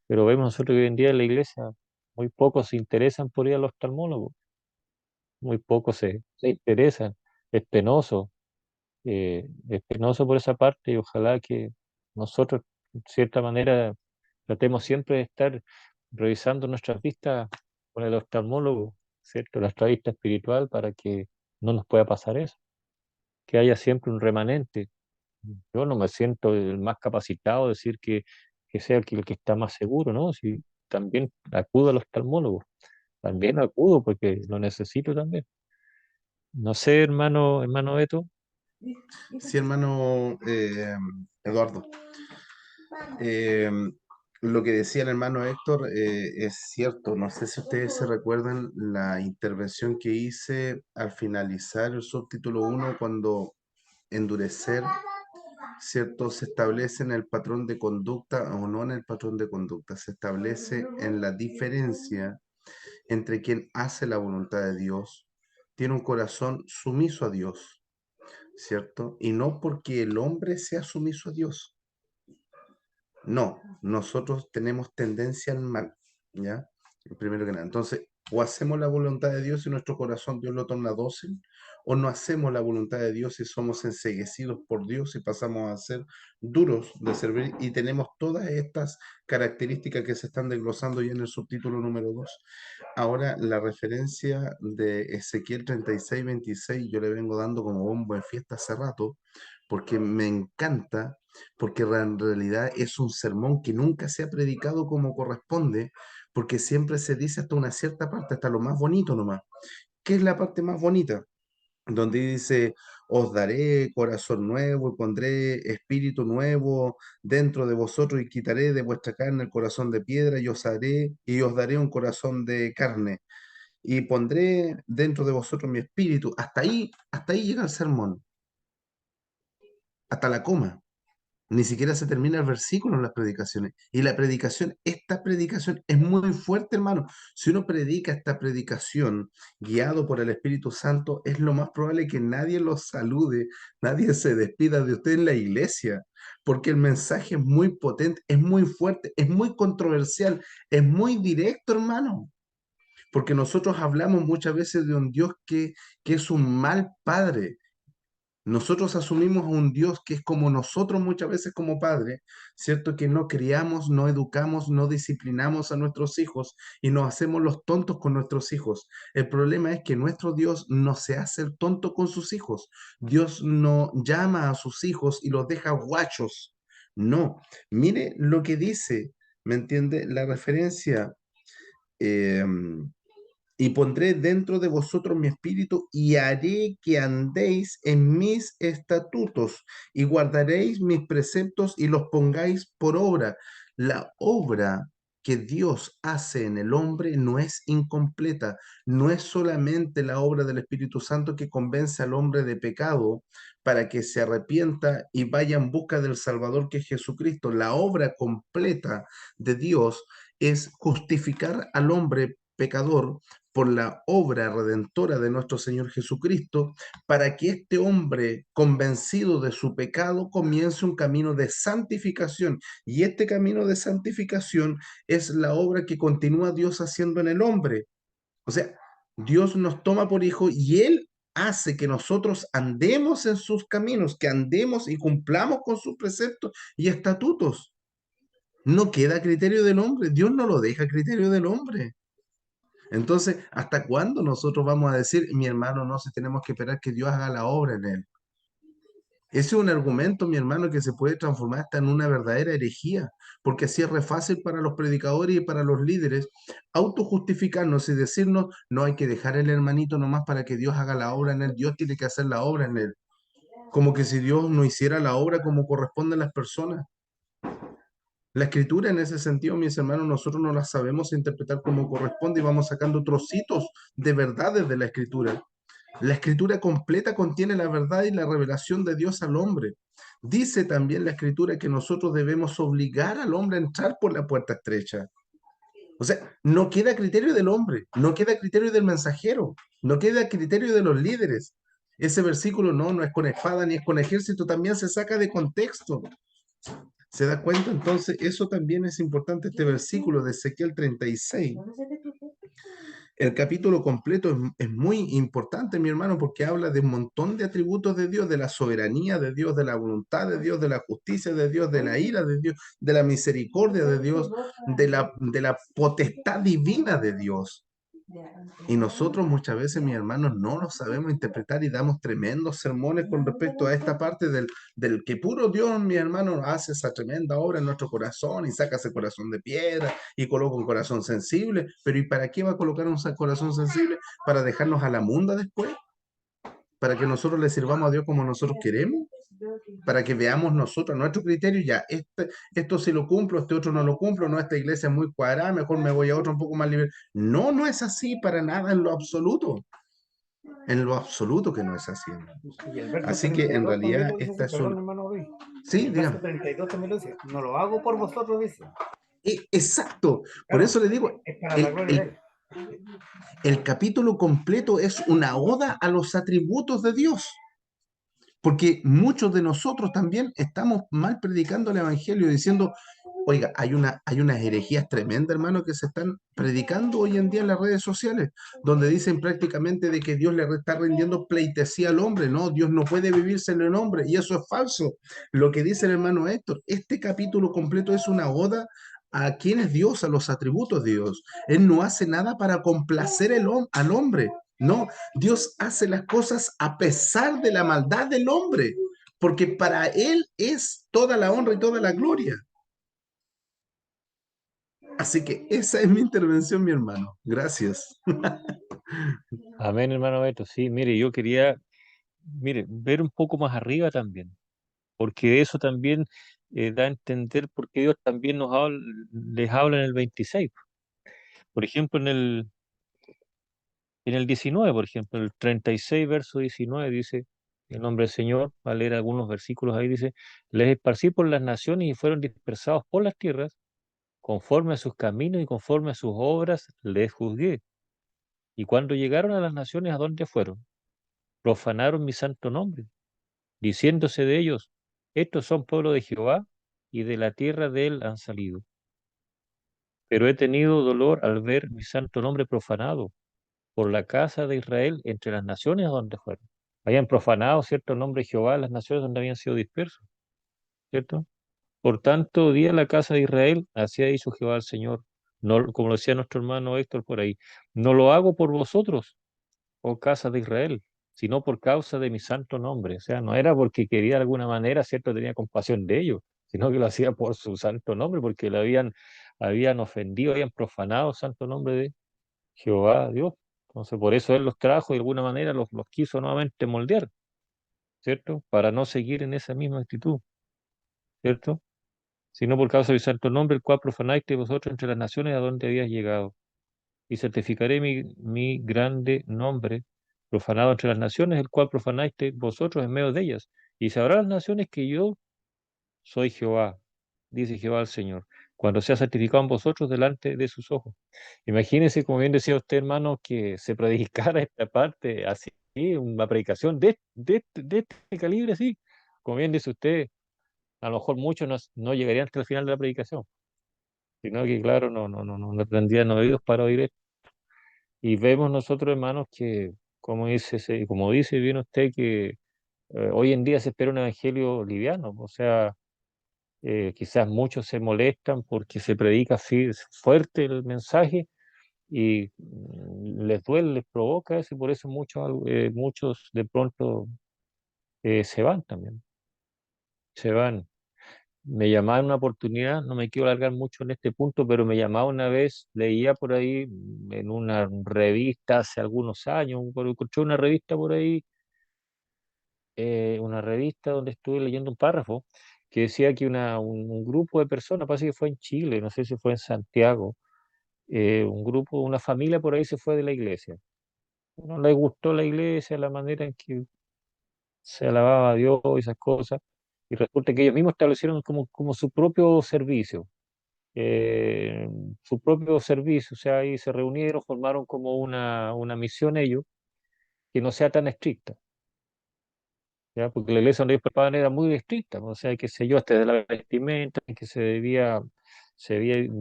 pero vemos nosotros que hoy en día en la iglesia muy pocos se interesan por ir al oftalmólogo, muy pocos se interesan, es es penoso por esa parte y ojalá que nosotros, de cierta manera, tratemos siempre de estar revisando nuestras vistas con el oftalmólogo, ¿cierto? Nuestra vista espiritual para que no nos pueda pasar eso, que haya siempre un remanente. Yo no me siento el más capacitado a decir que sea el que está más seguro, ¿no? Si también acudo al oftalmólogo, también acudo porque lo necesito también. No sé, hermano Beto. Sí, hermano Eduardo. Eh, lo que decía el hermano Héctor es cierto. No sé si ustedes se recuerdan la intervención que hice al finalizar el subtítulo 1 cuando endurecer, ¿cierto? Se establece en el patrón de conducta o no en el patrón de conducta, se establece en la diferencia entre quien hace la voluntad de Dios, tiene un corazón sumiso a Dios, ¿cierto? Y no porque el hombre sea sumiso a Dios. No, nosotros tenemos tendencia al mal, ¿ya? Primero que nada. Entonces, o hacemos la voluntad de Dios y nuestro corazón Dios lo torna dócil, o no hacemos la voluntad de Dios y somos enceguecidos por Dios y pasamos a ser duros de servir y tenemos todas estas características que se están desglosando ya en el subtítulo número 2. Ahora, la referencia de Ezequiel 36:26, yo le vengo dando como bombo en fiesta hace rato, porque me encanta, porque en realidad es un sermón que nunca se ha predicado como corresponde, porque siempre se dice hasta una cierta parte, hasta lo más bonito nomás. ¿Qué es la parte más bonita? Donde dice, os daré corazón nuevo y pondré espíritu nuevo dentro de vosotros y quitaré de vuestra carne el corazón de piedra y os daré un corazón de carne y pondré dentro de vosotros mi espíritu. Hasta ahí llega el sermón, hasta la coma. Ni siquiera se termina el versículo en las predicaciones. Y la predicación, esta predicación es muy fuerte, hermano. Si uno predica esta predicación guiado por el Espíritu Santo, es lo más probable que nadie los salude, nadie se despida de usted en la iglesia, porque el mensaje es muy potente, es muy fuerte, es muy controversial, es muy directo, hermano. Porque nosotros hablamos muchas veces de un Dios que es un mal padre. Nosotros asumimos a un Dios que es como nosotros muchas veces como padre, ¿cierto? Que no criamos, no educamos, no disciplinamos a nuestros hijos y nos hacemos los tontos con nuestros hijos. El problema es que nuestro Dios no se hace el tonto con sus hijos. Dios no llama a sus hijos y los deja guachos. No, mire lo que dice, ¿me entiende? La referencia. Y pondré dentro de vosotros mi espíritu y haré que andéis en mis estatutos y guardaréis mis preceptos y los pongáis por obra. La obra que Dios hace en el hombre no es incompleta, no es solamente la obra del Espíritu Santo que convence al hombre de pecado para que se arrepienta y vaya en busca del Salvador que es Jesucristo. La obra completa de Dios es justificar al hombre pecador por la obra redentora de nuestro Señor Jesucristo, para que este hombre, convencido de su pecado, comience un camino de santificación. Y este camino de santificación es la obra que continúa Dios haciendo en el hombre. O sea, Dios nos toma por hijo y Él hace que nosotros andemos en sus caminos, que andemos y cumplamos con sus preceptos y estatutos. No queda a criterio del hombre, Dios no lo deja a criterio del hombre. Entonces, ¿hasta cuándo nosotros vamos a decir, mi hermano, no, si tenemos que esperar que Dios haga la obra en él? Ese es un argumento, mi hermano, que se puede transformar hasta en una verdadera herejía, porque así es re fácil para los predicadores y para los líderes autojustificarnos y decirnos, no hay que dejar el hermanito nomás para que Dios haga la obra en él, Dios tiene que hacer la obra en él. Como que si Dios no hiciera la obra como corresponde a las personas. La escritura en ese sentido, mis hermanos, nosotros no la sabemos interpretar como corresponde y vamos sacando trocitos de verdades de la escritura. La escritura completa contiene la verdad y la revelación de Dios al hombre. Dice también la escritura que nosotros debemos obligar al hombre a entrar por la puerta estrecha. O sea, no queda a criterio del hombre, no queda a criterio del mensajero, no queda a criterio de los líderes. Ese versículo no es con espada ni es con ejército, también se saca de contexto. ¿Se da cuenta? Entonces, eso también es importante, este versículo de Ezequiel 36. El capítulo completo es muy importante, mi hermano, porque habla de un montón de atributos de Dios, de la soberanía de Dios, de la voluntad de Dios, de la justicia de Dios, de la ira de Dios, de la misericordia de Dios, de la potestad divina de Dios. Y nosotros muchas veces, mis hermanos, no lo sabemos interpretar y damos tremendos sermones con respecto a esta parte del que puro Dios, mi hermano, hace esa tremenda obra en nuestro corazón y saca ese corazón de piedra y coloca un corazón sensible. Pero ¿y para qué va a colocar un corazón sensible? ¿Para dejarnos a la munda después? ¿Para que nosotros le sirvamos a Dios como nosotros queremos? para que veamos nosotros nuestro criterio, ya, esto sí lo cumplo, este otro no lo cumplo, no, esta iglesia es muy cuadrada, mejor me voy a otra un poco más libre. No, no es así para nada en lo absoluto que no es así, hermano. Y el verso Así que en 32 también realidad lo dice, estas perdón, son, hermano Luis. sí, El verso dígame. 32 también lo dice, no lo hago por vosotros, dice. Exacto, por Claro, eso le digo, es para la el, gloria de el, él. el capítulo completo es una oda a los atributos de Dios. Porque muchos de nosotros también estamos mal predicando el Evangelio, diciendo, oiga, hay unas herejías tremendas, hermano, que se están predicando hoy en día en las redes sociales, donde dicen prácticamente de que Dios le está rindiendo pleitesía al hombre, no, Dios no puede vivirse en el hombre, y eso es falso. Lo que dice el hermano Héctor, este capítulo completo es una oda a quién es Dios, a los atributos de Dios. Él no hace nada para complacer al hombre. No, Dios hace las cosas a pesar de la maldad del hombre, porque para Él es toda la honra y toda la gloria. Así que esa es mi intervención, mi hermano. Gracias. Amén, hermano Beto. Sí, mire, yo quería, mire, ver un poco más arriba también, porque eso también da a entender porque Dios también les habla en el 26. Por ejemplo, en el 19, por ejemplo, el 36, verso 19 dice, en nombre del Señor, va a leer algunos versículos ahí, dice, les esparcí por las naciones y fueron dispersados por las tierras, conforme a sus caminos y conforme a sus obras les juzgué. Y cuando llegaron a las naciones, ¿a dónde fueron? Profanaron mi santo nombre, diciéndose de ellos, estos son pueblo de Jehová y de la tierra de él han salido. Pero he tenido dolor al ver mi santo nombre profanado por la casa de Israel entre las naciones a donde fueron. Habían profanado, ¿cierto?, el nombre de Jehová en las naciones donde habían sido dispersos, ¿cierto? Por tanto, di a la casa de Israel, así ha dicho Jehová al Señor, no, como lo decía nuestro hermano Héctor por ahí, no lo hago por vosotros, oh casa de Israel, sino por causa de mi santo nombre. O sea, no era porque quería de alguna manera, ¿cierto?, tenía compasión de ellos, sino que lo hacía por su santo nombre, porque habían ofendido, habían profanado el santo nombre de Jehová, Dios. Entonces, por eso Él los trajo y de alguna manera los quiso nuevamente moldear, ¿cierto? Para no seguir en esa misma actitud, ¿cierto? Sino por causa de mi santo nombre, el cual profanaste vosotros entre las naciones a donde habías llegado. Y certificaré mi grande nombre, profanado entre las naciones, el cual profanaste vosotros en medio de ellas. Y sabrán las naciones que yo soy Jehová, dice Jehová el Señor, cuando sea santificado en vosotros delante de sus ojos. Imagínense, como bien decía usted, hermano, que se predicara esta parte así, una predicación de este calibre, así. Como bien dice usted, a lo mejor muchos no llegarían hasta el final de la predicación, sino que, claro, no tendrían oídos para oír esto. Y vemos nosotros, hermanos, que, como dice bien usted, que hoy en día se espera un evangelio liviano, o sea, quizás muchos se molestan porque se predica así fuerte el mensaje y les duele, les provoca eso y por eso muchos de pronto se van también, se van. Me llamaba en una oportunidad, no me quiero alargar mucho en este punto, pero me llamaba una vez, leía por ahí en una revista hace algunos años, encontré una revista por ahí, una revista donde estuve leyendo un párrafo que decía que un grupo de personas, parece que fue en Chile, no sé si fue en Santiago, un grupo, una familia por ahí se fue de la iglesia. No les gustó la iglesia, la manera en que se alababa a Dios y esas cosas, y resulta que ellos mismos establecieron como su propio servicio, eh, o sea, ahí se reunieron, formaron como una misión ellos, que no sea tan estricta, ¿ya? Porque la iglesia donde ellos preparaban era muy estricta, ¿no? O sea, qué sé yo, hasta de la vestimenta, en que se debía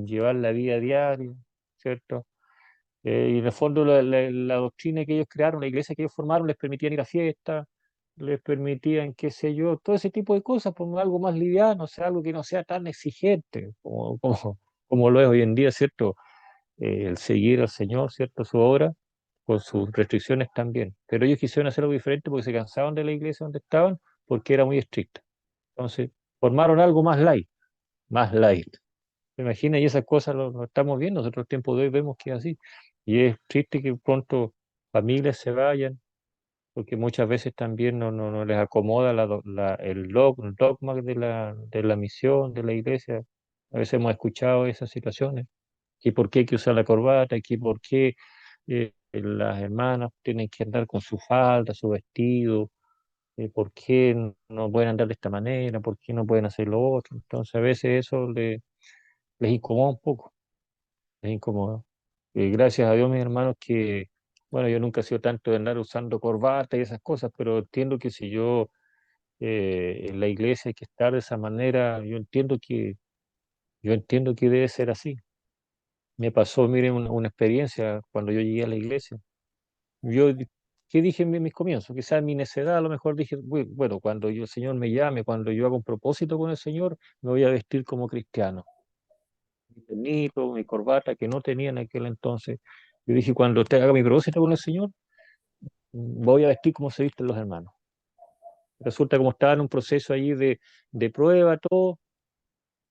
llevar la vida diaria, ¿cierto? Y en el fondo la doctrina que ellos crearon, la iglesia que ellos formaron, les permitían ir a fiestas, les permitían, qué sé yo, todo ese tipo de cosas, como algo más liviano, o sea, algo que no sea tan exigente como lo es hoy en día, ¿cierto? El seguir al Señor, ¿cierto? Su obra, con sus restricciones también. Pero ellos quisieron hacer algo diferente porque se cansaban de la iglesia donde estaban, porque era muy estricta. Entonces, formaron algo más light, más light. ¿Se imagina? Y esas cosas lo estamos viendo, nosotros el tiempo de hoy vemos que es así. Y es triste que pronto familias se vayan, porque muchas veces también no les acomoda el dogma de la misión, de la iglesia. A veces hemos escuchado esas situaciones, que por qué hay que usar la corbata, que por qué las hermanas tienen que andar con su falda, su vestido, por qué no pueden andar de esta manera, por qué no pueden hacer lo otro. Entonces a veces eso les incomoda un poco, les incomoda. Gracias a Dios, mis hermanos, que, bueno, yo nunca he sido tanto de andar usando corbata y esas cosas, pero entiendo que si yo en la iglesia hay que estar de esa manera, yo entiendo que debe ser así. Me pasó, miren, una experiencia cuando yo llegué a la iglesia. Yo, ¿qué dije en mis comienzos? Quizás en mi necedad a lo mejor dije, bueno, cuando el Señor me llame, cuando yo haga un propósito con el Señor, me voy a vestir como cristiano. Mi ternito, mi corbata, que no tenía en aquel entonces. Yo dije, cuando te haga mi propósito con el Señor, voy a vestir como se visten los hermanos. Resulta como estaba en un proceso allí de prueba, todo,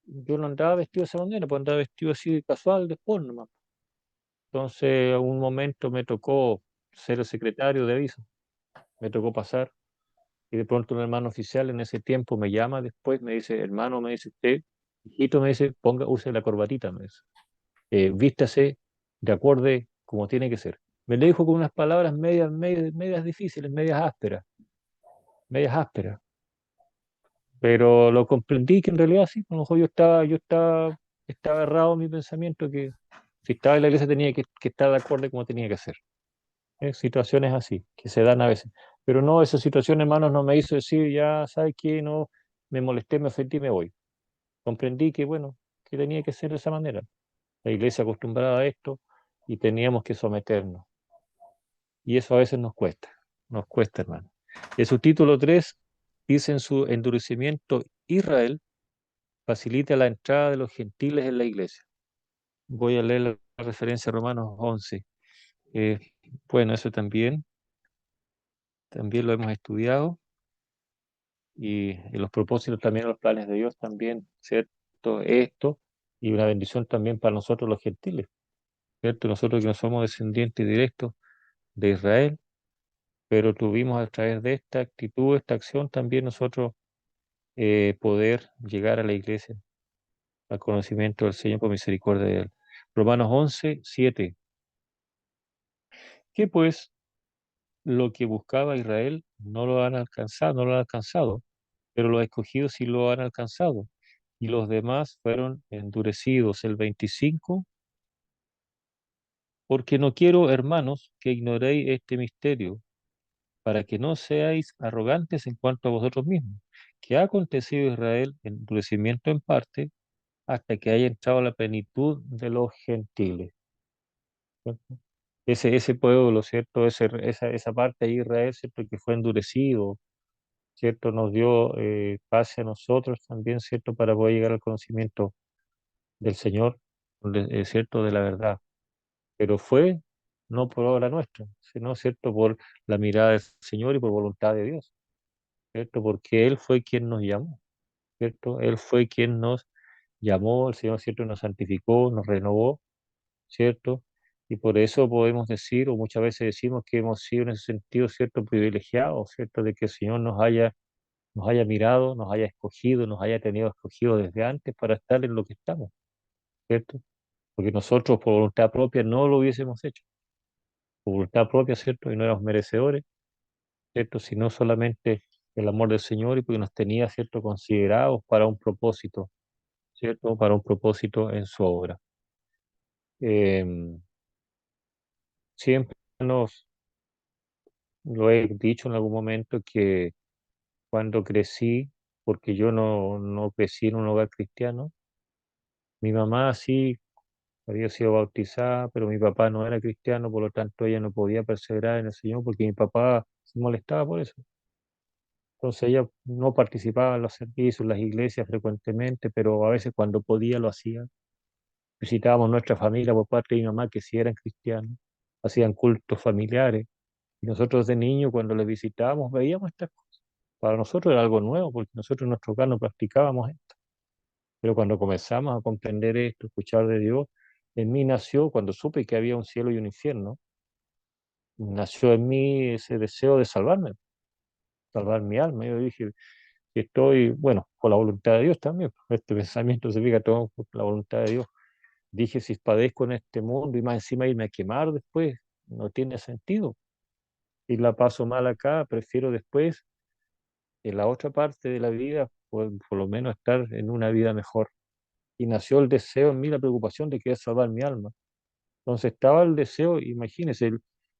yo no andaba vestido de esa manera, pues andaba vestido así casual, de sport nomás. Entonces, a un momento me tocó ser el secretario de aviso, me tocó pasar, y de pronto un hermano oficial en ese tiempo me llama después, me dice, hermano, me dice usted, hijito, me dice, use la corbatita, me dice, vístase de acorde como tiene que ser. Me lo dijo con unas palabras medias difíciles, medias ásperas, pero lo comprendí que en realidad sí, a lo mejor estaba errado en mi pensamiento que si estaba en la iglesia tenía que estar de acuerdo como tenía que ser. Situaciones así, que se dan a veces. Pero no, esa situación, hermanos, no me hizo decir, ya, ¿sabes qué? No, me molesté, me ofendí, me voy. Comprendí que, bueno, que tenía que ser de esa manera. La iglesia acostumbrada a esto y teníamos que someternos. Y eso a veces nos cuesta, hermano. En su título 3 dice en su endurecimiento, Israel facilita la entrada de los gentiles en la iglesia. Voy a leer la referencia a Romanos 11. Eh, bueno, eso también lo hemos estudiado y los propósitos también, los planes de Dios también, ¿cierto? Esto y una bendición también para nosotros los gentiles, ¿cierto? Nosotros que no somos descendientes directos de Israel, pero tuvimos a través de esta actitud, esta acción, también nosotros poder llegar a la iglesia, al conocimiento del Señor por misericordia de Él. Romanos 11:7. ¿Qué pues? Lo que buscaba Israel no lo han alcanzado, no lo han alcanzado, pero los escogidos sí lo han alcanzado. Y los demás fueron endurecidos. El 25, porque no quiero, hermanos, que ignoréis este misterio, para que no seáis arrogantes en cuanto a vosotros mismos, que ha acontecido a Israel endurecimiento en parte, hasta que haya entrado la plenitud de los gentiles. ¿Cierto? Ese pueblo, ¿cierto? Esa parte de Israel, ¿cierto? Que fue endurecido, ¿cierto? Nos dio paz a nosotros también, ¿cierto? Para poder llegar al conocimiento del Señor, ¿cierto? De la verdad. Pero fue no por obra nuestra, sino, ¿cierto? Por la mirada del Señor y por voluntad de Dios, ¿cierto? Porque Él fue quien nos llamó, ¿cierto? Él fue quien nos llamó, el Señor, ¿cierto? Nos santificó, nos renovó, ¿cierto? Y por eso podemos decir, o muchas veces decimos que hemos sido en ese sentido, ¿cierto? Privilegiados, ¿cierto? De que el Señor nos haya mirado, nos haya escogido, nos haya tenido escogido desde antes para estar en lo que estamos, ¿cierto? Porque nosotros por voluntad propia no lo hubiésemos hecho, por voluntad propia, ¿cierto? Y no éramos merecedores, ¿cierto? Sino solamente el amor del Señor y porque nos tenía, ¿cierto? Considerados para un propósito, ¿cierto? Para un propósito en su obra. Em, Siempre lo he dicho en algún momento que cuando crecí, porque yo no crecí en un hogar cristiano, mi mamá sí había sido bautizada, pero mi papá no era cristiano, por lo tanto ella no podía perseverar en el Señor porque mi papá se molestaba por eso. Entonces ella no participaba en los servicios, en las iglesias frecuentemente, pero a veces cuando podía lo hacía. Visitábamos nuestra familia por parte de mi mamá, que sí eran cristianos, hacían cultos familiares. Y nosotros de niños, cuando les visitábamos, veíamos estas cosas. Para nosotros era algo nuevo, porque nosotros en nuestro hogar no practicábamos esto. Pero cuando comenzamos a comprender esto, escuchar de Dios, en mí nació, cuando supe que había un cielo y un infierno, nació en mí ese deseo de salvarme, salvar mi alma. Yo dije que estoy, bueno, por la voluntad de Dios también. Este pensamiento se fija todo por la voluntad de Dios. Dije, si padezco en este mundo y más encima irme a quemar después, no tiene sentido. Y la paso mal acá, prefiero después, en la otra parte de la vida, por lo menos estar en una vida mejor. Y nació el deseo en mí, la preocupación de querer salvar mi alma. Entonces estaba el deseo, imagínense,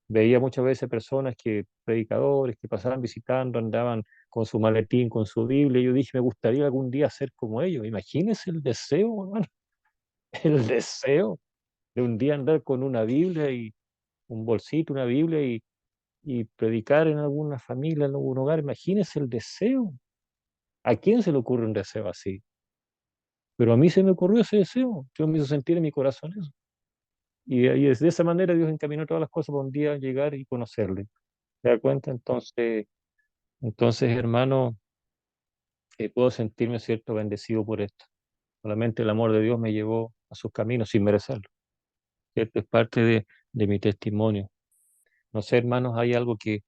veía muchas veces personas que, predicadores, que pasaban visitando, andaban con su maletín, con su Biblia. Y yo dije, me gustaría algún día ser como ellos. Imagínense el deseo, hermano, el deseo de un día andar con una Biblia y un bolsito, una Biblia y predicar en alguna familia, en algún hogar. Imagínense el deseo. ¿A quién se le ocurre un deseo así? Pero a mí se me ocurrió ese deseo. Dios me hizo sentir en mi corazón eso. Y de esa manera Dios encaminó todas las cosas para un día llegar y conocerle. ¿Te das cuenta? Entonces, hermano, puedo sentirme, cierto, bendecido por esto. Solamente el amor de Dios me llevó a sus caminos sin merecerlo. ¿Cierto? Es parte de mi testimonio. No sé, hermanos, hay algo que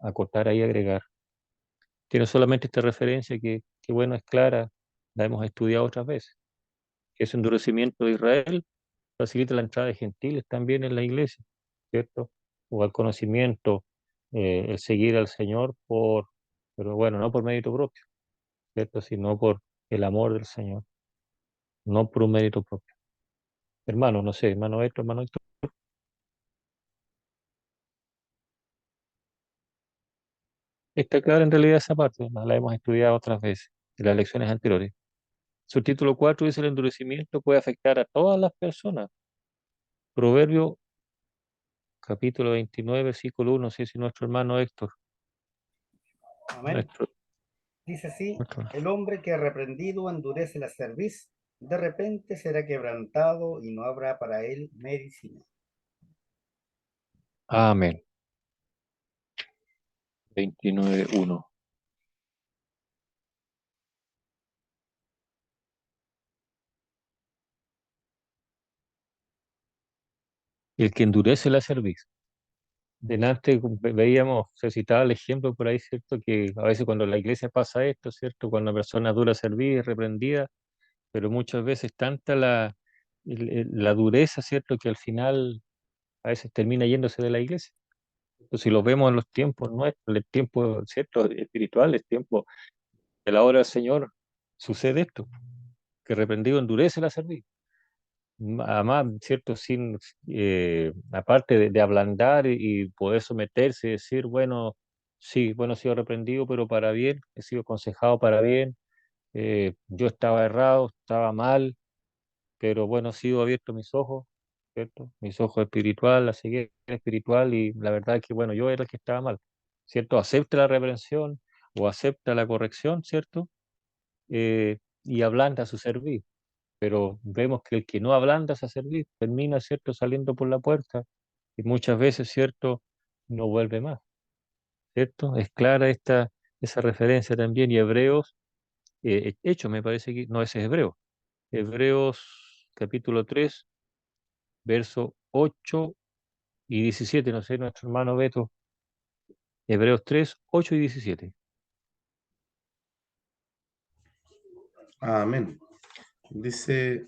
acotar ahí, agregar. Tiene solamente esta referencia que bueno, es clara, la hemos estudiado otras veces. Que ese endurecimiento de Israel facilita la entrada de gentiles también en la iglesia, ¿cierto? O al conocimiento, el seguir al Señor pero bueno, no por mérito propio, ¿cierto? Sino por el amor del Señor, no por un mérito propio. Hermano, no sé, hermano Héctor, está clara en realidad esa parte, la hemos estudiado otras veces en las lecciones anteriores. Su título 4 dice: el endurecimiento puede afectar a todas las personas. Proverbio capítulo 29, versículo 1, sí, si nuestro hermano Héctor, Amén. nuestro, Dice así, nuestro- el hombre que reprendido endurece la cerviz, de repente será quebrantado y no habrá para él medicina. Amén. 29:1. El que endurece la cerviz. Delante veíamos, se citaba el ejemplo por ahí, ¿cierto? Que a veces cuando la iglesia pasa esto, ¿cierto? Cuando una persona dura cerviz es reprendida, pero muchas veces tanta la dureza, ¿cierto? Que al final a veces termina yéndose de la iglesia. Entonces, si lo vemos en los tiempos nuestros, el tiempo, ¿cierto? Espiritual, el tiempo de la hora del Señor, sucede esto, que reprendido endurece la cerviz. Además, ¿cierto? Sin, aparte de ablandar y poder someterse y decir, bueno, sí, bueno, he sido reprendido, pero para bien, he sido aconsejado para bien, yo estaba errado, estaba mal, pero bueno, he sido abierto mis ojos, ¿cierto? Mis ojos espiritual, la ceguera espiritual, y la verdad es que, bueno, yo era el que estaba mal, ¿cierto? Acepta la reprensión o acepta la corrección, ¿cierto? Y ablanda su servicio, pero vemos que el que no ablanda ese servicio termina, ¿cierto?, saliendo por la puerta y muchas veces, ¿cierto?, no vuelve más, ¿cierto? Es clara esa referencia también. Y Hebreos, Hechos, me parece que, no, ese es Hebreos capítulo 3 verso 8 y 17, no sé, nuestro hermano Beto, Hebreos 3 8 y 17. Amén. Dice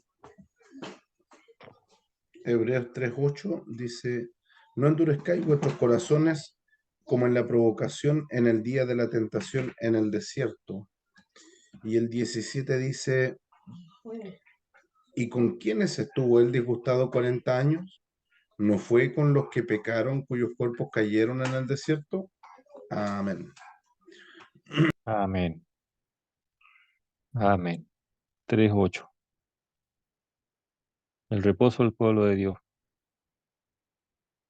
Hebreos 3:8, dice, no endurezcáis vuestros corazones como en la provocación en el día de la tentación en el desierto. Y el 17 dice, ¿y con quiénes estuvo él disgustado 40 años? ¿No fue con los que pecaron cuyos cuerpos cayeron en el desierto? Amén. Amén. Amén. 3 8. El reposo del pueblo de Dios,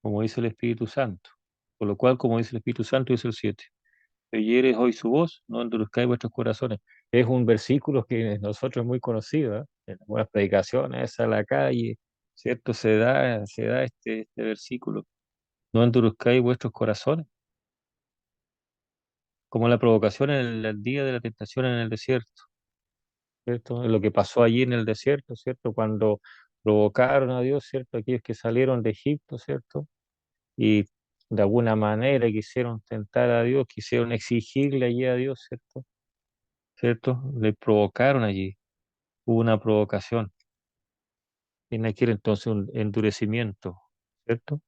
como dice el Espíritu Santo. Por lo cual, como dice el Espíritu Santo, dice el 7. Oyeres hoy su voz, no endurezcáis vuestros corazones. Es un versículo que nosotros es muy conocido, ¿eh? En algunas predicaciones a la calle, ¿cierto? Se da este versículo. No endurezcáis vuestros corazones. Como la provocación en el día de la tentación en el desierto, ¿cierto? Lo que pasó allí en el desierto, ¿cierto? Cuando provocaron a Dios, ¿cierto? Aquellos que salieron de Egipto, ¿cierto? y de alguna manera quisieron tentar a Dios, quisieron exigirle allí a Dios, ¿cierto? ¿Cierto? Le provocaron allí, hubo una provocación, en aquel entonces un endurecimiento, ¿cierto?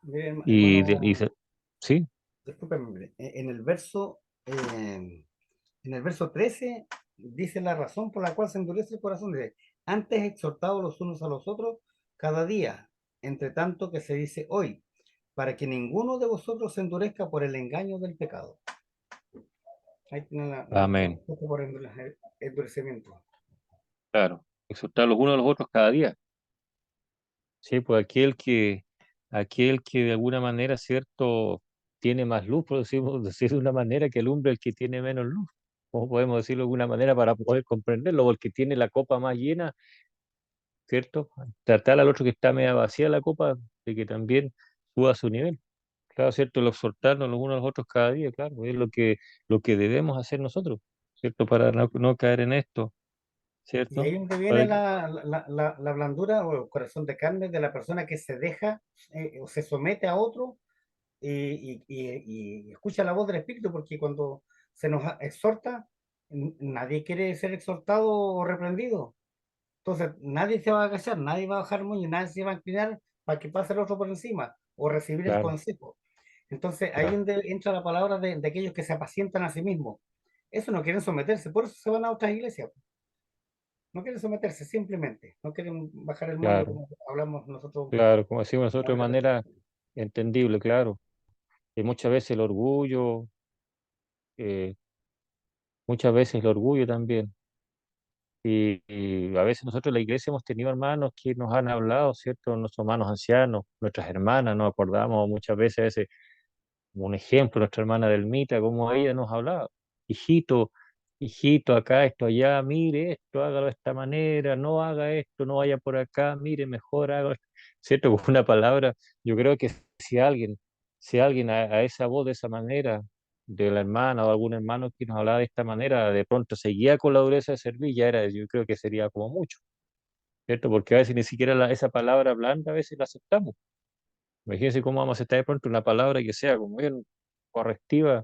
Mire, Y, hermano, sí, discúlpeme, en el verso 13 dice la razón por la cual se endurece el corazón. Dice, antes exhortados los unos a los otros cada día, entre tanto que se dice hoy, para que ninguno de vosotros se endurezca por el engaño del pecado. Ahí tiene la amén, razón por endurecimiento. claro, exhortar los unos a los otros cada día. Sí, pues aquel que de alguna manera, cierto, tiene más luz, por decir de una manera, que alumbra el que tiene menos luz. ¿Cómo podemos decirlo de alguna manera para poder comprenderlo? O el que tiene la copa más llena, ¿cierto? Tratar al otro que está media vacía la copa, de que también suba a su nivel. Claro, ¿cierto? El exhortarnos los unos a los otros cada día, claro, es lo que debemos hacer nosotros, ¿cierto? Para no caer en esto, Y ¿cierto? ahí donde viene Para- la blandura o el corazón de carne de la persona que se deja o se somete a otro y escucha la voz del Espíritu, porque cuando se nos exhorta, nadie quiere ser exhortado o reprendido. Entonces, nadie se va a agachar, nadie va a bajar moño, nadie se va a inclinar para que pase el otro por encima o recibir el Claro, consejo. Entonces, ahí claro, donde entra la palabra de aquellos que se apacientan a sí mismos. Eso no quieren someterse, por eso se van a otras iglesias. No quieren someterse, simplemente. No quieren bajar el moño claro, como hablamos nosotros. claro, como decimos nosotros de manera entendible, claro. Y muchas veces el orgullo, eh, muchas veces el orgullo también. Y a veces nosotros en la iglesia hemos tenido hermanos que nos han hablado, ¿cierto? Nuestros hermanos ancianos, nuestras hermanas, nos acordamos muchas veces, un ejemplo, nuestra hermana Delmita, como ella nos hablaba. Hijito, hijito, acá, esto, allá, mire esto, hágalo de esta manera, no haga esto, no vaya por acá, mire, mejor hágalo. ¿Cierto? Con una palabra, yo creo que si alguien a esa voz de esa manera, de la hermana o algún hermano que nos hablaba de esta manera, de pronto seguía con la dureza de servir, ya era, yo creo que sería como mucho, ¿cierto? Porque a veces ni siquiera esa palabra blanda a veces la aceptamos. Imagínense cómo vamos a aceptar de pronto una palabra que sea como bien correctiva.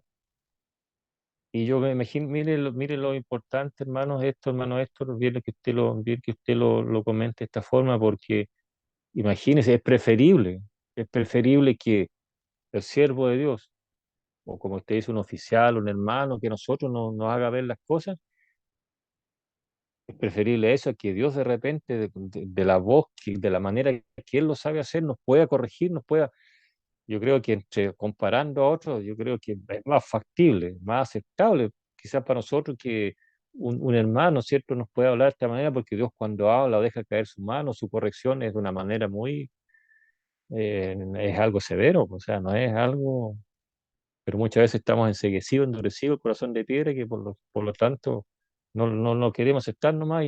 Y yo me imagino, mire lo importante, hermano, esto, bien que usted lo comente de esta forma, porque imagínese, es preferible que el siervo de Dios, o como usted dice, un oficial, un hermano, que nosotros nos haga ver las cosas, es preferible eso a que Dios de repente, de la voz, de la manera que Él lo sabe hacer, nos pueda corregir, nos pueda. Yo creo que entre comparando a otros, yo creo que es más factible, más aceptable, quizás para nosotros que un hermano, ¿cierto?, nos puede hablar de esta manera, porque Dios cuando habla o deja caer su mano, su corrección es de una manera muy, es algo severo, o sea, no es algo, pero muchas veces estamos enceguecidos, endurecidos, corazón de piedra, que por lo tanto no queremos aceptar nomás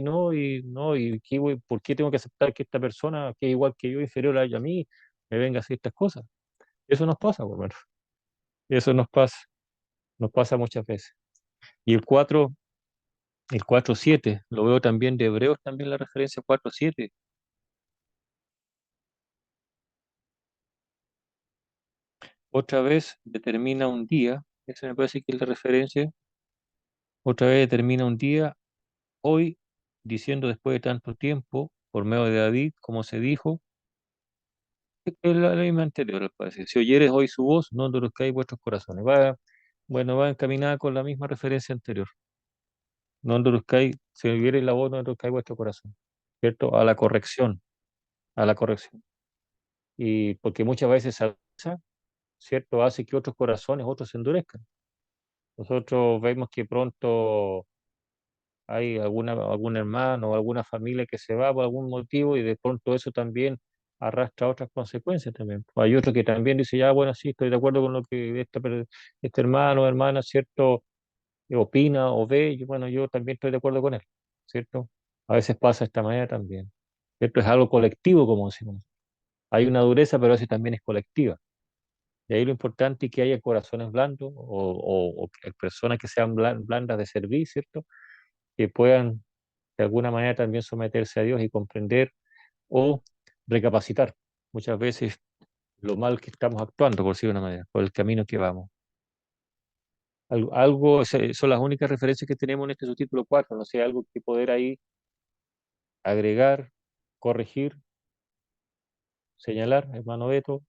¿por qué tengo que aceptar que esta persona, que es igual que yo, inferior a mí, me venga a hacer estas cosas? Eso nos pasa, por lo menos. Eso nos pasa muchas veces. Y el 4:7 lo veo también de Hebreos, también la referencia 4:7. Otra vez determina un día, esa me parece que es la referencia, otra vez determina un día, hoy, diciendo después de tanto tiempo, por medio de David, como se dijo, es la misma anterior, al parecer. Si oyeres hoy su voz, no endurezcáis vuestros corazones. Bueno, va encaminada con la misma referencia anterior. No endurezcáis, si oyeres la voz, no endurezcáis vuestro corazón. ¿Cierto? A la corrección. Y porque muchas veces esa cosa, ¿cierto? Hace que otros corazones, otros se endurezcan. Nosotros vemos que pronto hay algún hermano o alguna familia que se va por algún motivo y de pronto eso también arrastra otras consecuencias también. Hay otro que también dice, ya, bueno, sí, estoy de acuerdo con lo que este hermano o hermana, ¿cierto? Opina o ve, y bueno, yo también estoy de acuerdo con él, ¿cierto? A veces pasa de esta manera también. Esto es algo colectivo, como decimos. Hay una dureza, pero a veces también es colectiva. Y ahí lo importante es que haya corazones blandos o que personas que sean blandas de servir, ¿cierto? Que puedan de alguna manera también someterse a Dios y comprender o recapacitar. Muchas veces lo mal que estamos actuando, por decirlo de una manera, por el camino que vamos. Algo, son las únicas referencias que tenemos en este subtítulo 4, no sé, algo que poder ahí agregar, corregir, señalar, hermano Beto.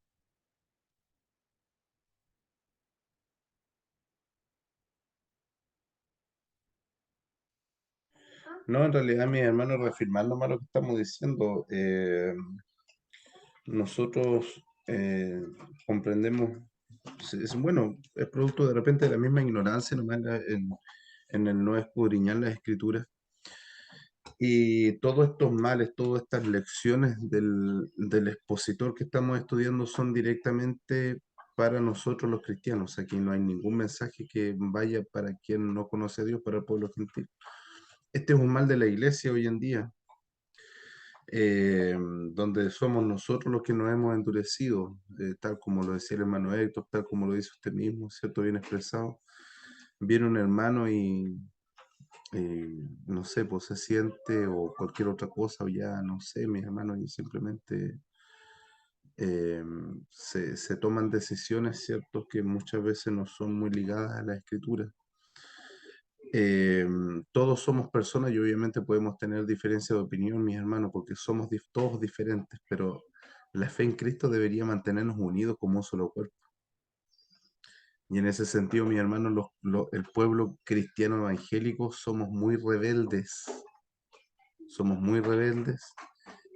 No, en realidad, mis hermanos, reafirmar lo malo que estamos diciendo. Nosotros comprendemos, bueno, es producto de repente de la misma ignorancia nomás en el no escudriñar las escrituras. Y todos estos males, todas estas lecciones del expositor que estamos estudiando son directamente para nosotros los cristianos. Aquí no hay ningún mensaje que vaya para quien no conoce a Dios, para el pueblo gentil. Este es un mal de la iglesia hoy en día, donde somos nosotros los que nos hemos endurecido, tal como lo decía el hermano Héctor, tal como lo dice usted mismo, ¿cierto? Bien expresado. Viene un hermano y no sé, pues se siente o cualquier otra cosa, o ya no sé, mis hermanos, y simplemente se toman decisiones, ¿cierto? Que muchas veces no son muy ligadas a la escritura. Todos somos personas y obviamente podemos tener diferencia de opinión, mis hermanos, porque somos todos diferentes, pero la fe en Cristo debería mantenernos unidos como un solo cuerpo. Y en ese sentido, mis hermanos, el pueblo cristiano evangélico somos muy rebeldes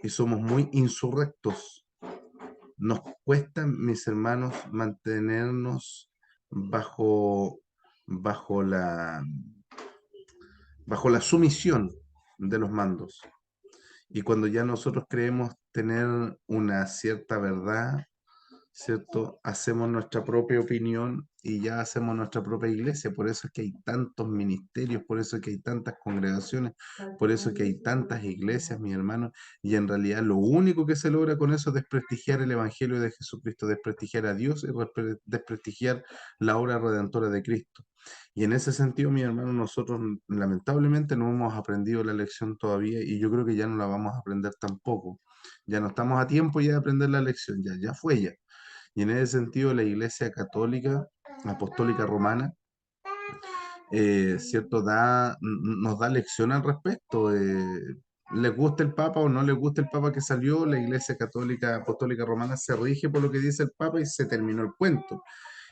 y somos muy insurrectos. Nos cuesta, mis hermanos, mantenernos bajo, bajo la, bajo la sumisión de los mandos. Y cuando ya nosotros creemos tener una cierta verdad, ¿cierto? Hacemos nuestra propia opinión y ya hacemos nuestra propia iglesia. Por eso es que hay tantos ministerios, por eso es que hay tantas congregaciones, por eso es que hay tantas iglesias, mi hermano. Y en realidad lo único que se logra con eso es desprestigiar el Evangelio de Jesucristo, desprestigiar a Dios y desprestigiar la obra redentora de Cristo. Y en ese sentido, mi hermano, nosotros lamentablemente no hemos aprendido la lección todavía y yo creo que ya no la vamos a aprender tampoco. Ya no estamos a tiempo ya de aprender la lección, ya fue ya. Y en ese sentido, la Iglesia Católica, Apostólica Romana, ¿cierto? Nos da lección al respecto. ¿Les gusta el Papa o no les gusta el Papa que salió? La Iglesia Católica Apostólica Romana se rige por lo que dice el Papa y se terminó el cuento.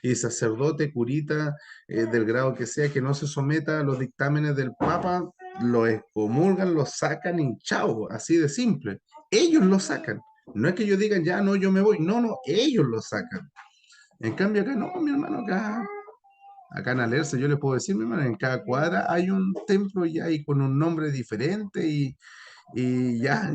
Y sacerdote, curita, del grado que sea, que no se someta a los dictámenes del Papa, lo excomulgan, lo sacan y chao, así de simple. Ellos lo sacan. No es que ellos digan, ya no, yo me voy. No, no, ellos lo sacan. En cambio acá no, mi hermano, acá en Alerce yo les puedo decir, mi hermano, en cada cuadra hay un templo ya y con un nombre diferente y ya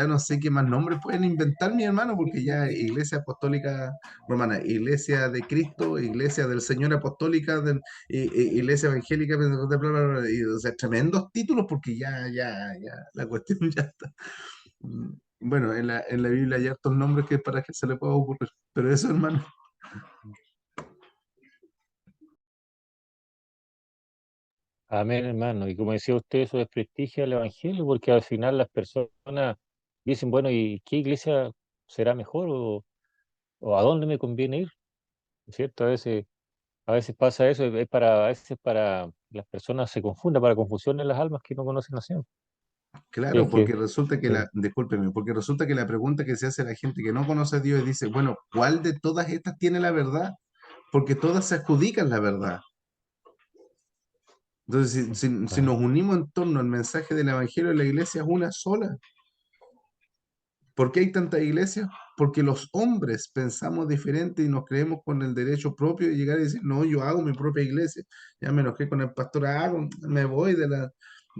no sé qué más nombres pueden inventar, mi hermano, porque ya Iglesia Apostólica Romana, Iglesia de Cristo, Iglesia del Señor Apostólica, Iglesia Evangélica, bla, bla, bla, bla, y, o sea, tremendos títulos porque ya, la cuestión ya está. Bueno, en la Biblia hay hartos nombres que para que se le pueda ocurrir, pero eso, hermano. Amén, hermano. Y como decía usted, eso desprestigia el Evangelio, porque al final las personas dicen, bueno, ¿y qué iglesia será mejor o a dónde me conviene ir? ¿No es cierto? A veces pasa eso, a veces para las personas se confunda, para confusión en las almas que no conocen la Señor. Y es Claro, que, porque resulta que sí, discúlpeme, porque resulta que la pregunta que se hace a la gente que no conoce a Dios dice, bueno, ¿cuál de todas estas tiene la verdad? Porque todas se adjudican la verdad. Entonces, si claro. nos unimos en torno al mensaje del Evangelio de la iglesia es una sola. ¿Por qué hay tantas iglesias? Porque los hombres pensamos diferente y nos creemos con el derecho propio de llegar y decir, no, yo hago mi propia iglesia. Ya me enojé con el pastor, me voy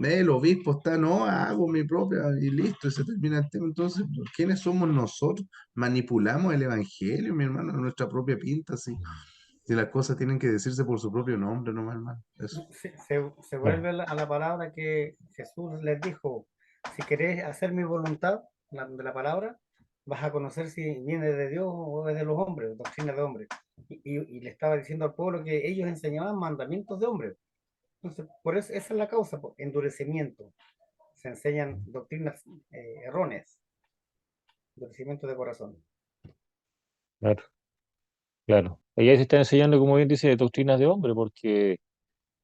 el obispo está, no, hago mi propia y listo, y se termina el tema. Entonces, ¿quiénes somos nosotros? Manipulamos el evangelio, mi hermano, a nuestra propia pinta, sí. Si las cosas tienen que decirse por su propio nombre, no, hermano. Eso. Se Claro. vuelve a la palabra que Jesús les dijo, si querés hacer mi voluntad, de la palabra, vas a conocer si viene de Dios o es de los hombres, doctrina de hombres. Y le estaba diciendo al pueblo que ellos enseñaban mandamientos de hombres. Entonces, por eso, esa es la causa, po, endurecimiento. Se enseñan doctrinas erróneas, endurecimiento de corazón. Claro, claro. Y ahí se está enseñando, como bien dice, doctrinas de hombre, porque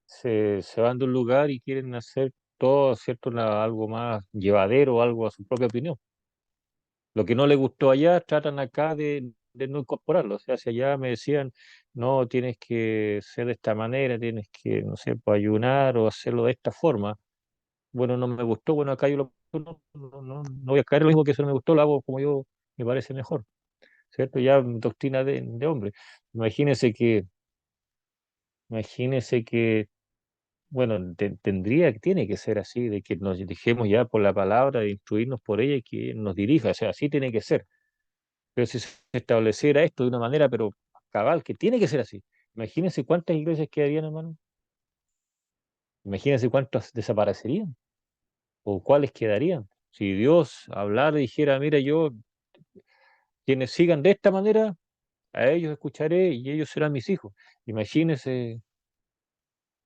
se van de un lugar y quieren hacer todo, ¿cierto? Algo más llevadero, algo a su propia opinión. Lo que no le gustó allá, tratan acá de no incorporarlo. O sea, si allá me decían, no, tienes que ser de esta manera, tienes que, no sé, pues, ayunar o hacerlo de esta forma. Bueno, no me gustó, bueno, acá yo no voy a caer en lo mismo, que eso no me gustó, lo hago como yo me parece mejor, ¿cierto? Ya doctrina de hombre. Imagínense que, imagínense que, bueno, tiene que ser así, de que nos dejemos ya por la palabra, de instruirnos por ella y que nos dirija, o sea, así tiene que ser. Pero si se estableciera esto de una manera, pero cabal, que tiene que ser así. Imagínense cuántas iglesias quedarían, hermano. Imagínense cuántas desaparecerían o cuáles quedarían. Si Dios hablara y dijera, mira, yo, quienes sigan de esta manera, a ellos escucharé y ellos serán mis hijos. Imagínense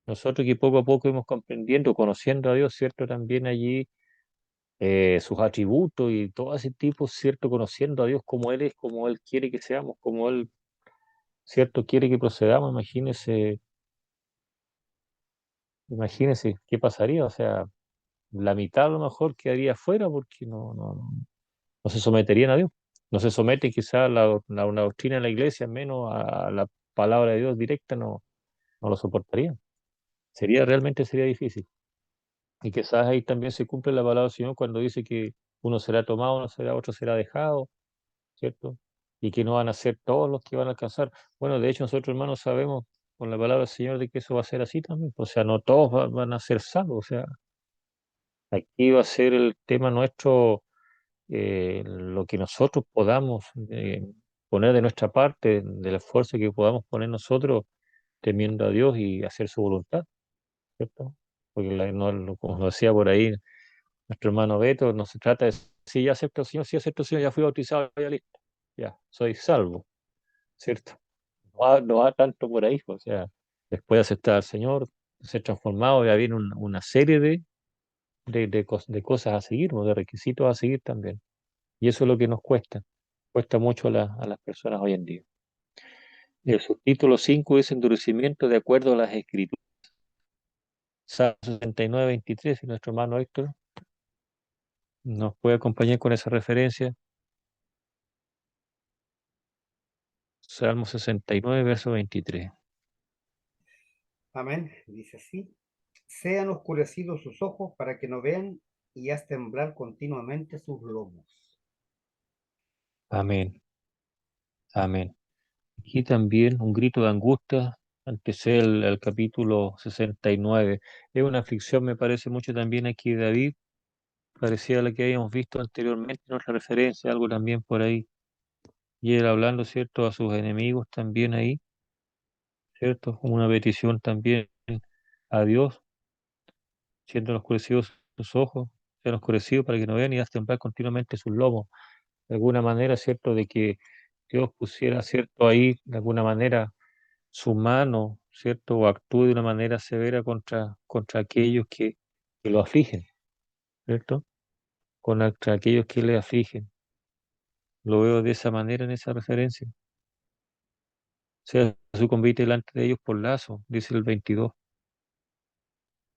nosotros que poco a poco hemos comprendiendo, conociendo a Dios, ¿cierto? También allí sus atributos y todo ese tipo, ¿cierto? Conociendo a Dios como Él es, como Él quiere que seamos, como Él, ¿cierto? Quiere que procedamos. Imagínense qué pasaría. O sea, la mitad a lo mejor quedaría fuera porque no se someterían a Dios. No se somete quizás una doctrina de la iglesia, menos a la palabra de Dios directa, no lo soportarían. Realmente sería difícil. Y quizás ahí también se cumple la palabra del Señor cuando dice que uno será tomado, otro será dejado, ¿cierto? Y que no van a ser todos los que van a alcanzar. Bueno, de hecho nosotros hermanos sabemos con la palabra del Señor de que eso va a ser así también. O sea, no todos van a ser salvos. O sea, aquí va a ser el tema nuestro, lo que nosotros podamos poner de nuestra parte, del esfuerzo que podamos poner nosotros temiendo a Dios y hacer su voluntad, ¿cierto? Porque como lo decía por ahí nuestro hermano Beto, no se trata de si ya acepto al Señor, si acepto al Señor, ya fui bautizado, ya listo, ya, soy salvo, ¿cierto? No va tanto por ahí, o sea, después de aceptar al Señor, ser transformado, ya viene una serie de cosas a seguir, o de requisitos a seguir también. Y eso es lo que nos cuesta mucho a las personas hoy en día. El subtítulo 5 es endurecimiento de acuerdo a las escrituras. Salmo 69:23, y nuestro hermano Héctor nos puede acompañar con esa referencia. Salmo 69, verso 23. Amén. Dice así: sean oscurecidos sus ojos para que no vean y haz temblar continuamente sus lomos. Amén, amén. Aquí también un grito de angustia, antecede el capítulo 69. Es una aflicción, me parece mucho también aquí de David, parecía a la que habíamos visto anteriormente en otra referencia, algo también por ahí. Y él hablando, ¿cierto?, a sus enemigos también ahí, ¿cierto? Como una petición también a Dios, siendo oscurecidos sus ojos, sean oscurecidos para que no vean y haz temblar continuamente sus lomos. De alguna manera, ¿cierto?, de que Dios pusiera, ¿cierto?, ahí, de alguna manera, su mano, ¿cierto?, o actúe de una manera severa contra aquellos que lo afligen, ¿cierto? Contra aquellos que le afligen. Lo veo de esa manera en esa referencia. Sea su convite delante de ellos por lazo, dice el 22,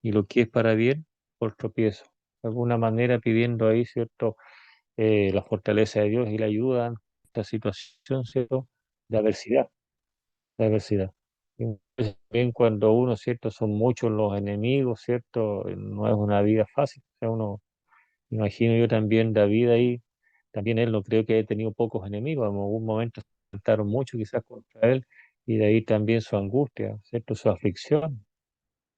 y lo que es para bien, por tropiezo. De alguna manera pidiendo ahí, ¿cierto?, la fortaleza de Dios y la ayuda en esta situación, ¿cierto?, de adversidad, de adversidad. Y también cuando uno, ¿cierto?, son muchos los enemigos, ¿cierto?, no es una vida fácil. O sea, uno, imagino yo también David ahí, también él no creo que haya tenido pocos enemigos, en algún momento se enfrentaron mucho quizás contra él, y de ahí también su angustia, ¿cierto?, su aflicción.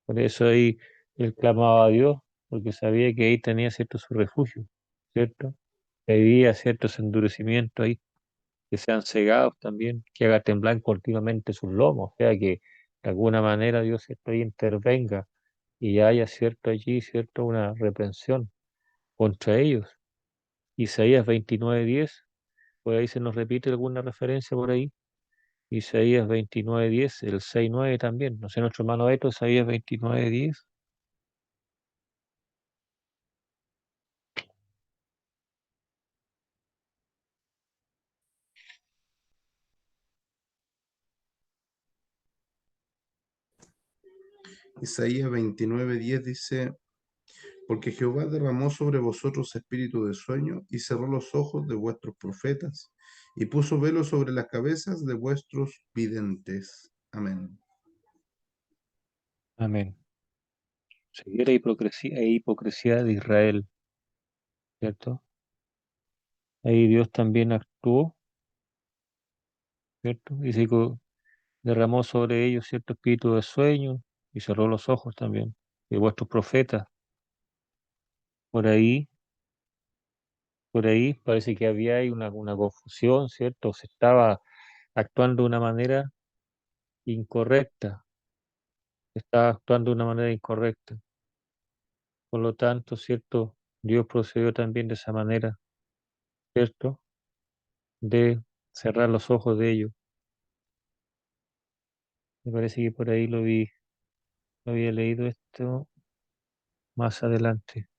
Por eso ahí él clamaba a Dios, porque sabía que ahí tenía, ¿cierto?, su refugio, ¿cierto? Pedía ciertos endurecimientos ahí, que sean cegados también, que haga temblar continuamente sus lomos, o sea, que de alguna manera Dios, ¿cierto?, ahí intervenga y haya, ¿cierto?, allí, ¿cierto?, una reprensión contra ellos. Isaías 29:10, por ahí se nos repite alguna referencia por ahí. Isaías 29:10, el 6:9 también. No sé, nuestro hermano Beto, Isaías 29:10. Isaías 29:10 dice, porque Jehová derramó sobre vosotros espíritu de sueño y cerró los ojos de vuestros profetas y puso velo sobre las cabezas de vuestros videntes. Amén. Amén. Seguir la hipocresía de Israel, ¿cierto? Ahí Dios también actuó, ¿cierto? Dice que derramó sobre ellos cierto espíritu de sueño y cerró los ojos también. Y vuestros profetas, por ahí, por ahí parece que había ahí una confusión, ¿cierto? Se estaba actuando de una manera incorrecta, se estaba actuando de una manera incorrecta. Por lo tanto, ¿cierto? Dios procedió también de esa manera, ¿cierto? De cerrar los ojos de ellos. Me parece que por ahí lo había leído esto más adelante,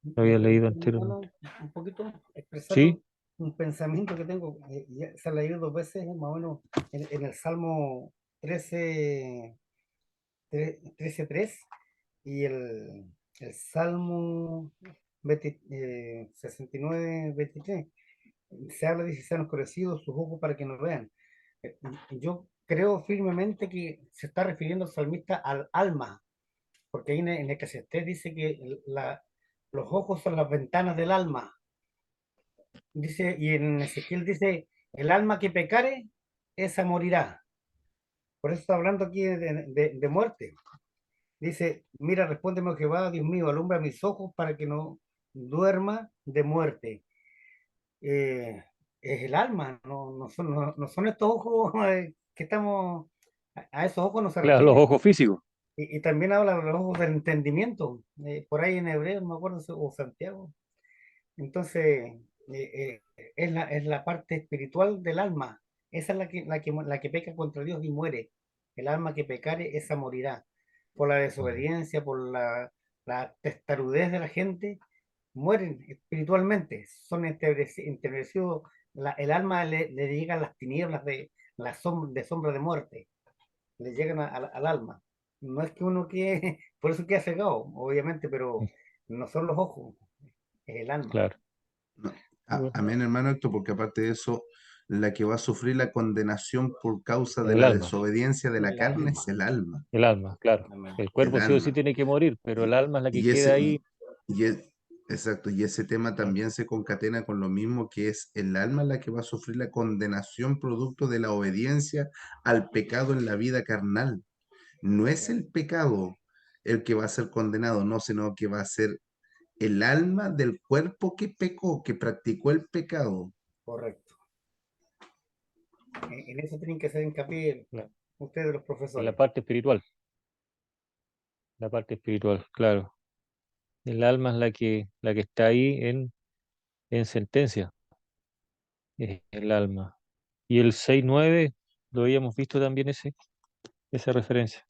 lo ¿Me había leído permite, anteriormente. hermano, un poquito expresar ¿Sí? un pensamiento que tengo? Ya se ha leído dos veces, más o menos, en el Salmo 13, 13:3 y el Salmo 69:23. Se habla de si se han oscurecido sus ojos para que no vean. Yo creo firmemente que se está refiriendo el salmista al alma, porque ahí en Eclesiastés dice que los ojos son las ventanas del alma. Dice, y en Ezequiel dice, el alma que pecare, esa morirá. Por eso está hablando aquí de muerte. Dice, mira, respóndeme, oh Jehová, Dios mío, alumbra mis ojos para que no duerma de muerte. Eh, es el alma, no son estos ojos que estamos, a esos ojos no se Claro, los refiere. ojos físicos. Y también habla de los ojos del entendimiento, por ahí en hebreo, no me acuerdo, o Santiago. Entonces, es la parte espiritual del alma. Esa es la que peca contra Dios y muere. El alma que pecare, esa morirá. Por la desobediencia, por la testarudez de la gente, mueren espiritualmente. Son entenebrecidos. El alma le llegan las tinieblas de sombra de muerte. Le llegan al alma. No es que uno quede, por eso queda cegado, obviamente, pero no son los ojos, es el alma. Claro. No. Bueno, Amén, hermano Héctor, porque aparte de eso, la que va a sufrir la condenación por causa de el la alma, desobediencia de la El carne alma. es el alma, el alma, claro. Amén. El el cuerpo sí o sí alma. tiene que morir, pero el Y, alma es la que y queda ese, ahí. y exacto, y ese tema también se concatena con lo mismo que es el alma la que va a sufrir la condenación producto de la obediencia al pecado en la vida carnal. No es el pecado el que va a ser condenado, no, sino que va a ser el alma del cuerpo que pecó, que practicó el pecado. Correcto. En eso tienen que hacer hincapié la- ustedes, los en la profesores. parte espiritual, la parte espiritual, claro. El alma es la que está ahí en sentencia, es el alma. Y el 6-9 lo habíamos visto también esa referencia,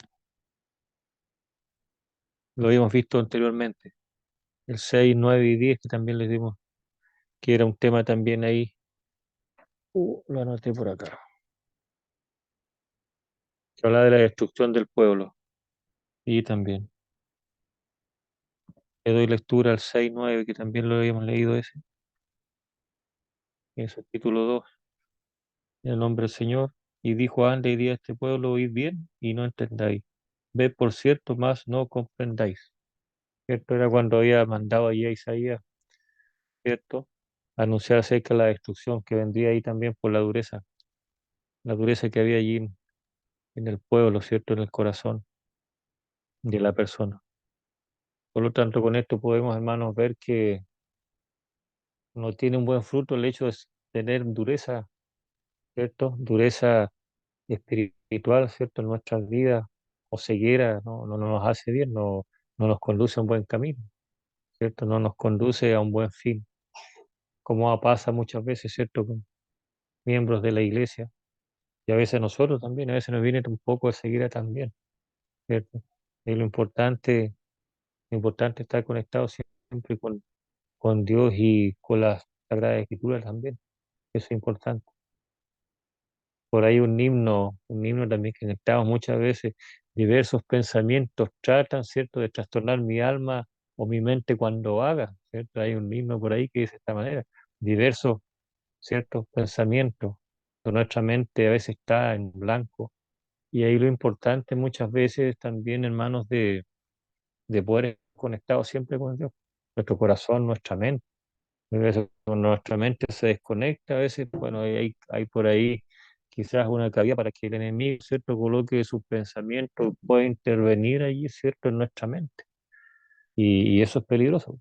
lo habíamos visto anteriormente. El 6, 9 y 10 que también les dimos, que era un tema también ahí. Lo anoté por acá. Que habla de la destrucción del pueblo. Y también le doy lectura al 6-9 que también lo habíamos leído ese. En su título 2 en el nombre del Señor. Y dijo, ande y di a este pueblo, oíd bien y no entendáis. Ved por cierto, más no comprendáis. ¿Cierto? Era cuando había mandado allí a Isaías, ¿cierto? Anunciar acerca de la destrucción que vendría ahí también por la dureza que había allí en el pueblo, ¿cierto? En el corazón de la persona. Por lo tanto, con esto podemos, hermanos, ver que no tiene un buen fruto el hecho de tener dureza, ¿cierto? Dureza espiritual, ¿cierto? En nuestras vidas o ceguera, no nos hace bien, no nos conduce a un buen camino, ¿cierto? No nos conduce a un buen fin, como pasa muchas veces, ¿cierto? Con miembros de la iglesia y a veces nosotros también, a veces nos viene un poco de ceguera también, ¿cierto? Y lo importante es estar conectado siempre con Dios y con las Sagradas Escrituras también, eso es importante. Por ahí un himno también que cantamos muchas veces, diversos pensamientos tratan, ¿cierto?, de trastornar mi alma o mi mente cuando haga, ¿cierto? Hay un himno por ahí que dice de esta manera, diversos, ciertos pensamientos, nuestra mente a veces está en blanco, y ahí lo importante muchas veces también, hermanos, de poder estar conectados siempre con Dios, nuestro corazón, nuestra mente. A veces cuando nuestra mente se desconecta, a veces, bueno, hay por ahí quizás una cabida para que el enemigo, ¿cierto?, coloque sus pensamientos, puede intervenir allí, ¿cierto?, en nuestra mente. Y eso es peligroso.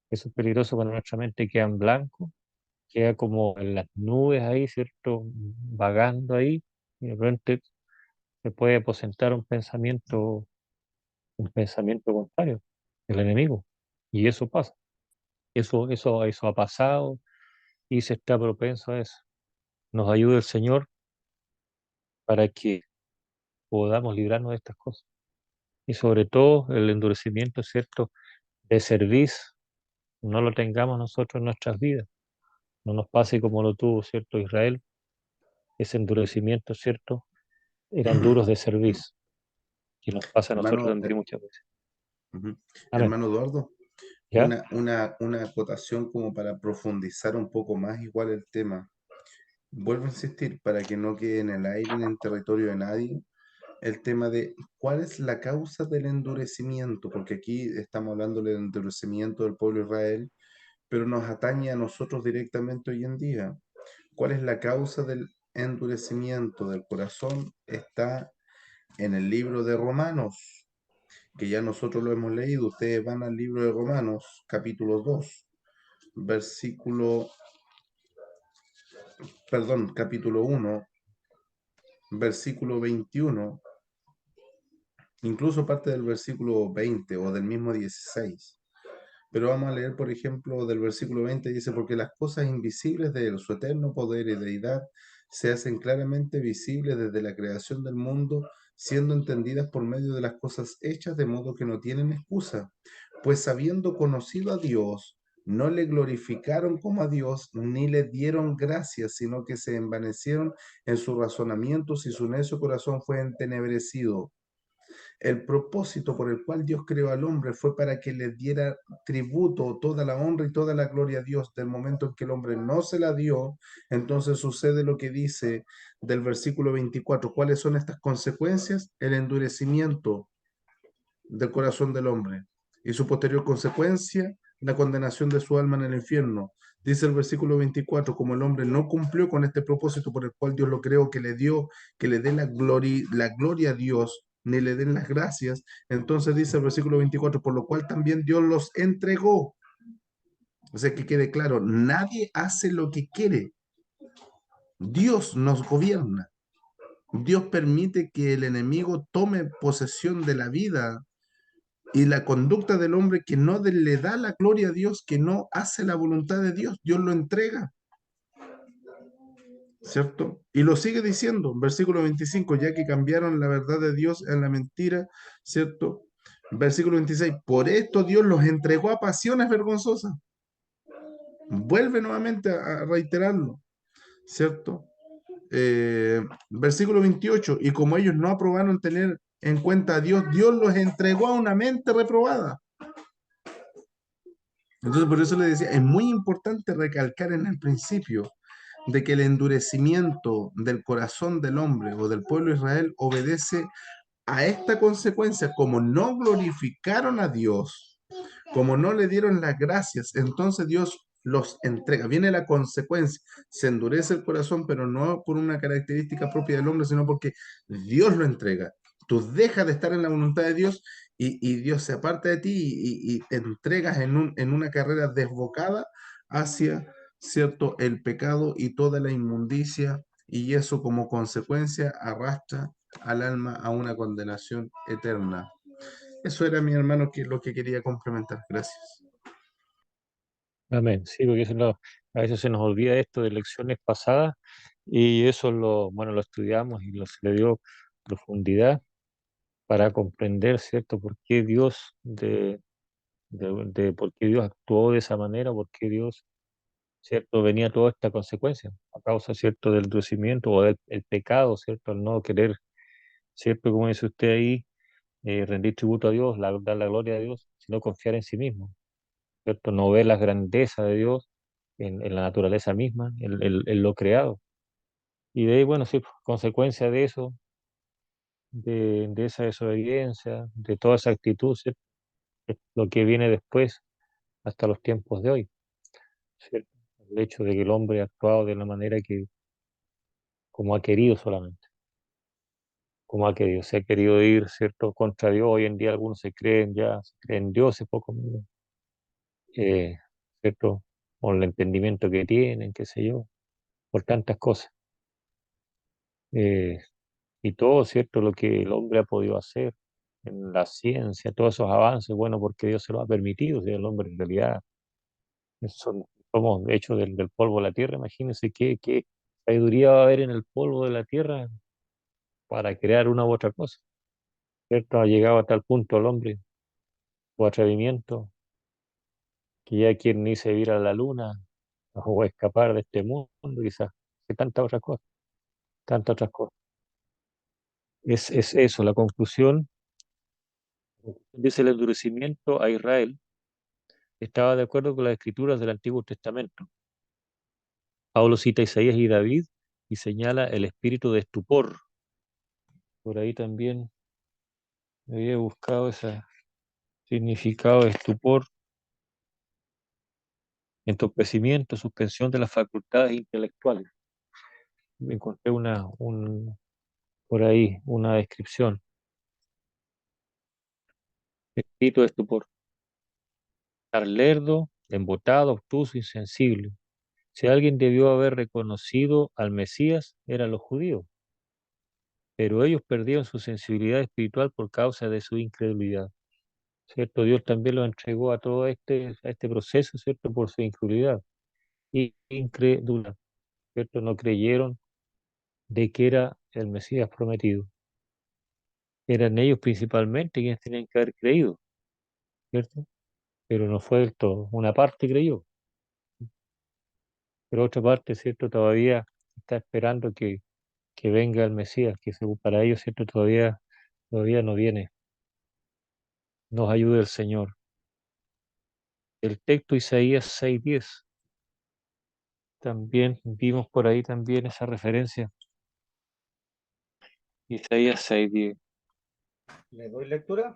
Eso es peligroso cuando nuestra mente queda en blanco, queda como en las nubes ahí, ¿cierto?, vagando ahí, y de repente se puede aposentar un pensamiento contrario, el enemigo. Y eso pasa. Eso ha pasado y se está propenso a eso. Nos ayude el Señor para que podamos librarnos de estas cosas. Y sobre todo el endurecimiento, ¿cierto?, de servicio, no lo tengamos nosotros en nuestras vidas. No nos pase como lo tuvo, ¿cierto?, Israel. Ese endurecimiento, ¿cierto?, eran duros de servicio, que nos pasa a nosotros Hermano, también muchas veces. ujú. Amén. Hermano Eduardo, ¿Ya? una acotación como para profundizar un poco más igual el tema. Vuelvo a insistir, para que no quede en el aire ni en territorio de nadie, el tema de cuál es la causa del endurecimiento, porque aquí estamos hablando del endurecimiento del pueblo de Israel, pero nos atañe a nosotros directamente hoy en día. ¿Cuál es la causa del endurecimiento del corazón? Está en el libro de Romanos, que ya nosotros lo hemos leído. Ustedes van al libro de Romanos, capítulo 2, versículo, perdón, capítulo 1, versículo 21, incluso parte del versículo 20 o del mismo 16. Pero vamos a leer, por ejemplo, del versículo 20, dice, porque las cosas invisibles de él, su eterno poder y deidad, se hacen claramente visibles desde la creación del mundo, siendo entendidas por medio de las cosas hechas, de modo que no tienen excusa. Pues habiendo conocido a Dios, no le glorificaron como a Dios, ni le dieron gracias, sino que se envanecieron en sus razonamientos y su necio corazón fue entenebrecido. El propósito por el cual Dios creó al hombre fue para que le diera tributo, toda la honra y toda la gloria a Dios. Del momento en que el hombre no se la dio, entonces sucede lo que dice del versículo 24. ¿Cuáles son estas consecuencias? El endurecimiento del corazón del hombre y su posterior consecuencia, la condenación de su alma en el infierno. Dice el versículo 24, como el hombre no cumplió con este propósito por el cual Dios lo creó, que le dio, que le dé la gloria a Dios, ni le den las gracias, entonces dice el versículo 24, por lo cual también Dios los entregó. O sea, que quede claro, nadie hace lo que quiere. Dios nos gobierna. Dios permite que el enemigo tome posesión de la vida y la conducta del hombre que no le da la gloria a Dios, que no hace la voluntad de Dios. Dios lo entrega, ¿cierto? Y lo sigue diciendo, versículo 25, ya que cambiaron la verdad de Dios en la mentira, ¿cierto? Versículo 26, por esto Dios los entregó a pasiones vergonzosas. Vuelve nuevamente a reiterarlo, ¿cierto? Versículo 28, y como ellos no aprobaron tener en cuenta a Dios, Dios los entregó a una mente reprobada. Entonces, por eso le decía, es muy importante recalcar en el principio de que el endurecimiento del corazón del hombre o del pueblo de Israel obedece a esta consecuencia. Como no glorificaron a Dios, como no le dieron las gracias, entonces Dios los entrega. Viene la consecuencia. Se endurece el corazón, pero no por una característica propia del hombre, sino porque Dios lo entrega. Tú dejas de estar en la voluntad de Dios y Dios se aparta de ti y te entregas en una carrera desbocada hacia, ¿cierto?, el pecado y toda la inmundicia, y eso como consecuencia arrastra al alma a una condenación eterna. Eso era, mi hermano, que lo que quería complementar. Gracias. Amén. Sí, porque a veces se nos olvida esto de lecciones pasadas y eso bueno, lo estudiamos y se le dio profundidad para comprender, ¿cierto?, por qué Dios por qué Dios actuó de esa manera, por qué Dios, ¿cierto?, venía toda esta consecuencia a causa, ¿cierto?, del endurecimiento o del el pecado, ¿cierto?, al no querer ¿cierto? Como dice usted ahí, rendir tributo a Dios, dar la gloria a Dios, sino confiar en sí mismo, ¿cierto? No ver las grandezas de Dios en la naturaleza misma, en lo creado. Y de ahí, bueno, sí, consecuencia de eso, de esa desobediencia, de toda esa actitud, ¿cierto? Es lo que viene después hasta los tiempos de hoy, ¿cierto? El hecho de que el hombre ha actuado de la manera que, como ha querido solamente, como ha querido, se ha querido ir, ¿cierto? Contra Dios. Hoy en día algunos se creen dioses poco menos, eh, ¿cierto? Por el entendimiento que tienen, qué sé yo, por tantas cosas. Eh, y todo, ¿cierto? Lo que el hombre ha podido hacer en la ciencia, todos esos avances, bueno, porque Dios se los ha permitido, si el hombre en realidad somos hechos del polvo de la tierra, imagínense qué sabiduría va a haber en el polvo de la tierra para crear una u otra cosa, ¿cierto? Ha llegado a tal punto el hombre, o atrevimiento, que ya quiere ni se ir a la luna o escapar de este mundo, quizás, que tantas otras cosas, tantas otras cosas. Es eso, la conclusión, dice el endurecimiento a Israel, estaba de acuerdo con las escrituras del Antiguo Testamento. Pablo cita a Isaías y David y señala el espíritu de estupor. Por ahí también había buscado ese significado de estupor, entorpecimiento, suspensión de las facultades intelectuales. Encontré por ahí una descripción. Espíritu de estupor. Estar lerdo, embotado, obtuso, insensible. Si alguien debió haber reconocido al Mesías, eran los judíos, pero ellos perdieron su sensibilidad espiritual por causa de su incredulidad. ¿Cierto? Dios también los entregó a este proceso, ¿cierto? Por su incredulidad. Y incredulidad, ¿cierto? No creyeron de que era el Mesías prometido. Eran ellos principalmente quienes tenían que haber creído, ¿cierto? Pero no fue del todo. Una parte creyó, pero otra parte, ¿cierto? Todavía está esperando que venga el Mesías, que según para ellos, ¿cierto? Todavía no viene. Nos ayude el Señor. El texto Isaías 6:10, también vimos por ahí también esa referencia. Isaías 6:10. Le doy lectura.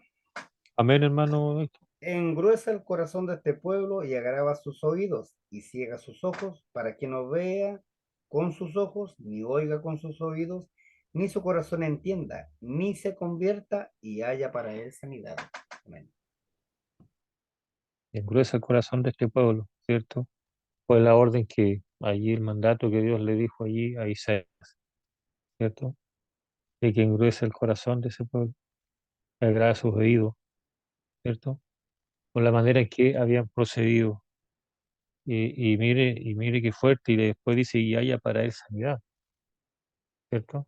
Amén, hermano. Engruesa el corazón de este pueblo y agrava sus oídos y ciega sus ojos para que no vea con sus ojos, ni oiga con sus oídos, ni su corazón entienda, ni se convierta y haya para él sanidad. Amén. Engruesa el corazón de este pueblo, ¿cierto? Fue la orden que allí, el mandato que Dios le dijo allí a Isaías, ¿cierto? De que engruesa el corazón de ese pueblo, que agrava sus oídos, ¿cierto? Por la manera en que habían procedido. Y mire qué fuerte, y después dice, y haya para él sanidad, ¿cierto?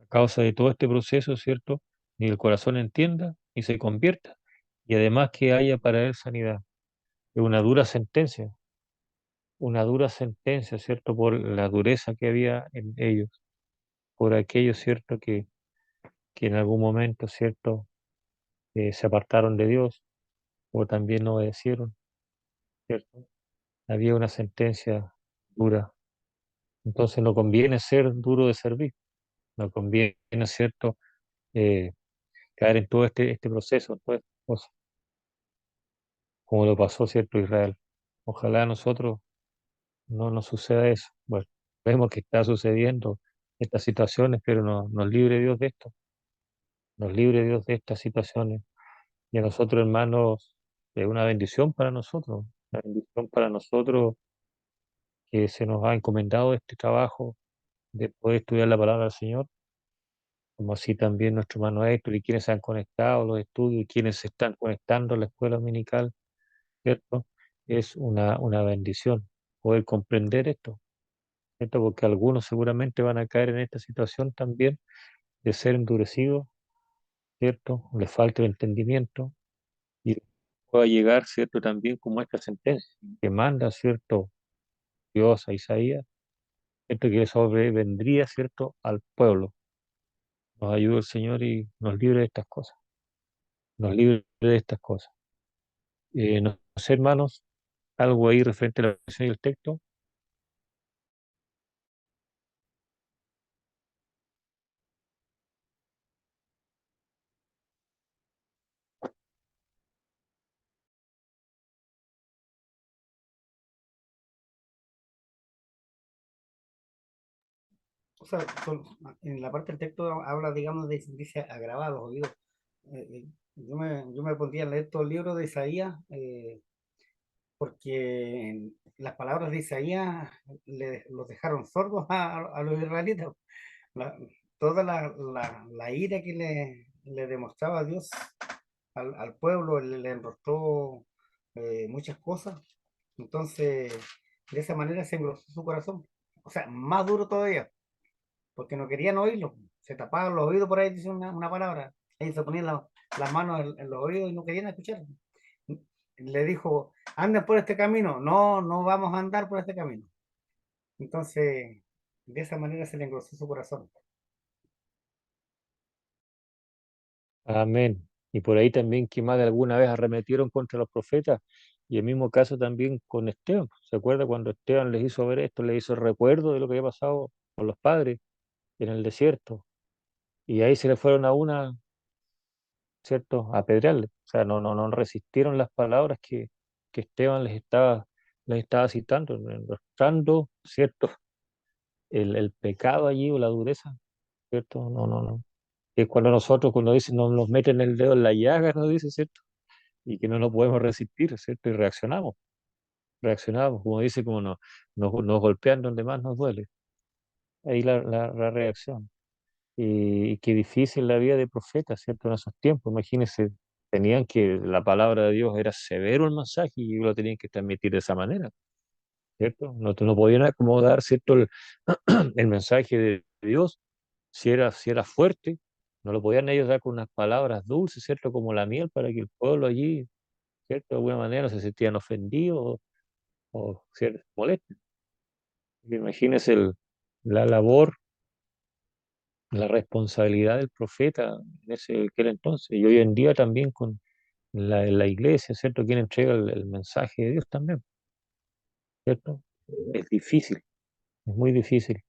A causa de todo este proceso, ¿cierto? Ni el corazón entienda, ni se convierta, y además que haya para él sanidad. Es una dura sentencia, ¿cierto? Por la dureza que había en ellos, por aquellos, ¿cierto? Que en algún momento, ¿cierto? Se apartaron de Dios o también no obedecieron, ¿cierto? Había una sentencia dura. Entonces no conviene ser duro de servir, no conviene, ¿cierto? Eh, caer en todo este proceso, en todas estas cosas, como lo pasó, ¿cierto? Israel. Ojalá a nosotros no nos suceda eso. Bueno, vemos que está sucediendo estas situaciones, pero nos libre Dios de esto, nos libre Dios de estas situaciones. Y a nosotros, hermanos, es una bendición para nosotros, una bendición para nosotros que se nos ha encomendado este trabajo de poder estudiar la palabra del Señor, como así también nuestro hermano Héctor y quienes se han conectado a los estudios y quienes se están conectando a la escuela dominical, ¿cierto? Es una bendición poder comprender esto, ¿cierto? Porque algunos seguramente van a caer en esta situación también de ser endurecidos, ¿cierto? Les falta el entendimiento y pueda llegar, ¿cierto? También como esta sentencia que manda, ¿cierto? Dios a Isaías, ¿cierto? Que eso vendría, ¿cierto? Al pueblo, nos ayude el Señor y nos libre de estas cosas, nos libre de estas cosas. No sé, hermanos, algo ahí referente a la lección y el texto. O sea, en la parte del texto habla, digamos, de sentirse agravados, oídos. Yo me pondría a leer todo el libro de Isaías, porque las palabras de Isaías los dejaron sordos a los israelitas. La- Toda la ira que le demostraba Dios al pueblo, le enrostró muchas cosas. Entonces, de esa manera se engrosó su corazón. O sea, más duro todavía, porque no querían oírlo. Se tapaban los oídos por ahí, dice una palabra. Ahí se ponían las manos en los oídos y no querían escuchar. Le dijo, anden por este camino. No, no vamos a andar por este camino. Entonces, de esa manera se le engrosó su corazón. Amén. Y por ahí también que más de alguna vez arremetieron contra los profetas, y el mismo caso también con Esteban. ¿Se acuerda cuando Esteban les hizo ver esto, les hizo recuerdo de lo que había pasado con los padres en el desierto? Y ahí se le fueron a una, ¿cierto?, a apedrearle. O sea, no resistieron las palabras que Esteban les estaba citando, mostrando, ¿cierto?, el pecado allí o la dureza, ¿cierto? No. Es cuando nosotros, cuando dicen, nos meten el dedo en la llaga, nos dice, ¿cierto? Y que no lo podemos resistir, ¿cierto? Y reaccionamos, como dice, como nos golpean donde más nos duele. Ahí la reacción. Y qué difícil la vida de profeta, ¿cierto? En esos tiempos, imagínense, tenían que, la palabra de Dios era severo el mensaje y lo tenían que transmitir de esa manera, ¿cierto? No podían acomodar, ¿cierto? El mensaje de Dios, si era fuerte, no lo podían ellos dar con unas palabras dulces, ¿cierto? Como la miel, para que el pueblo allí, ¿cierto? De alguna manera se sentían ofendidos o ¿cierto?, molestos. Imagínense la labor, la responsabilidad del profeta en aquel entonces, y hoy en día también con la iglesia, ¿cierto? Quien entrega el mensaje de Dios también, ¿cierto? Es difícil, es muy difícil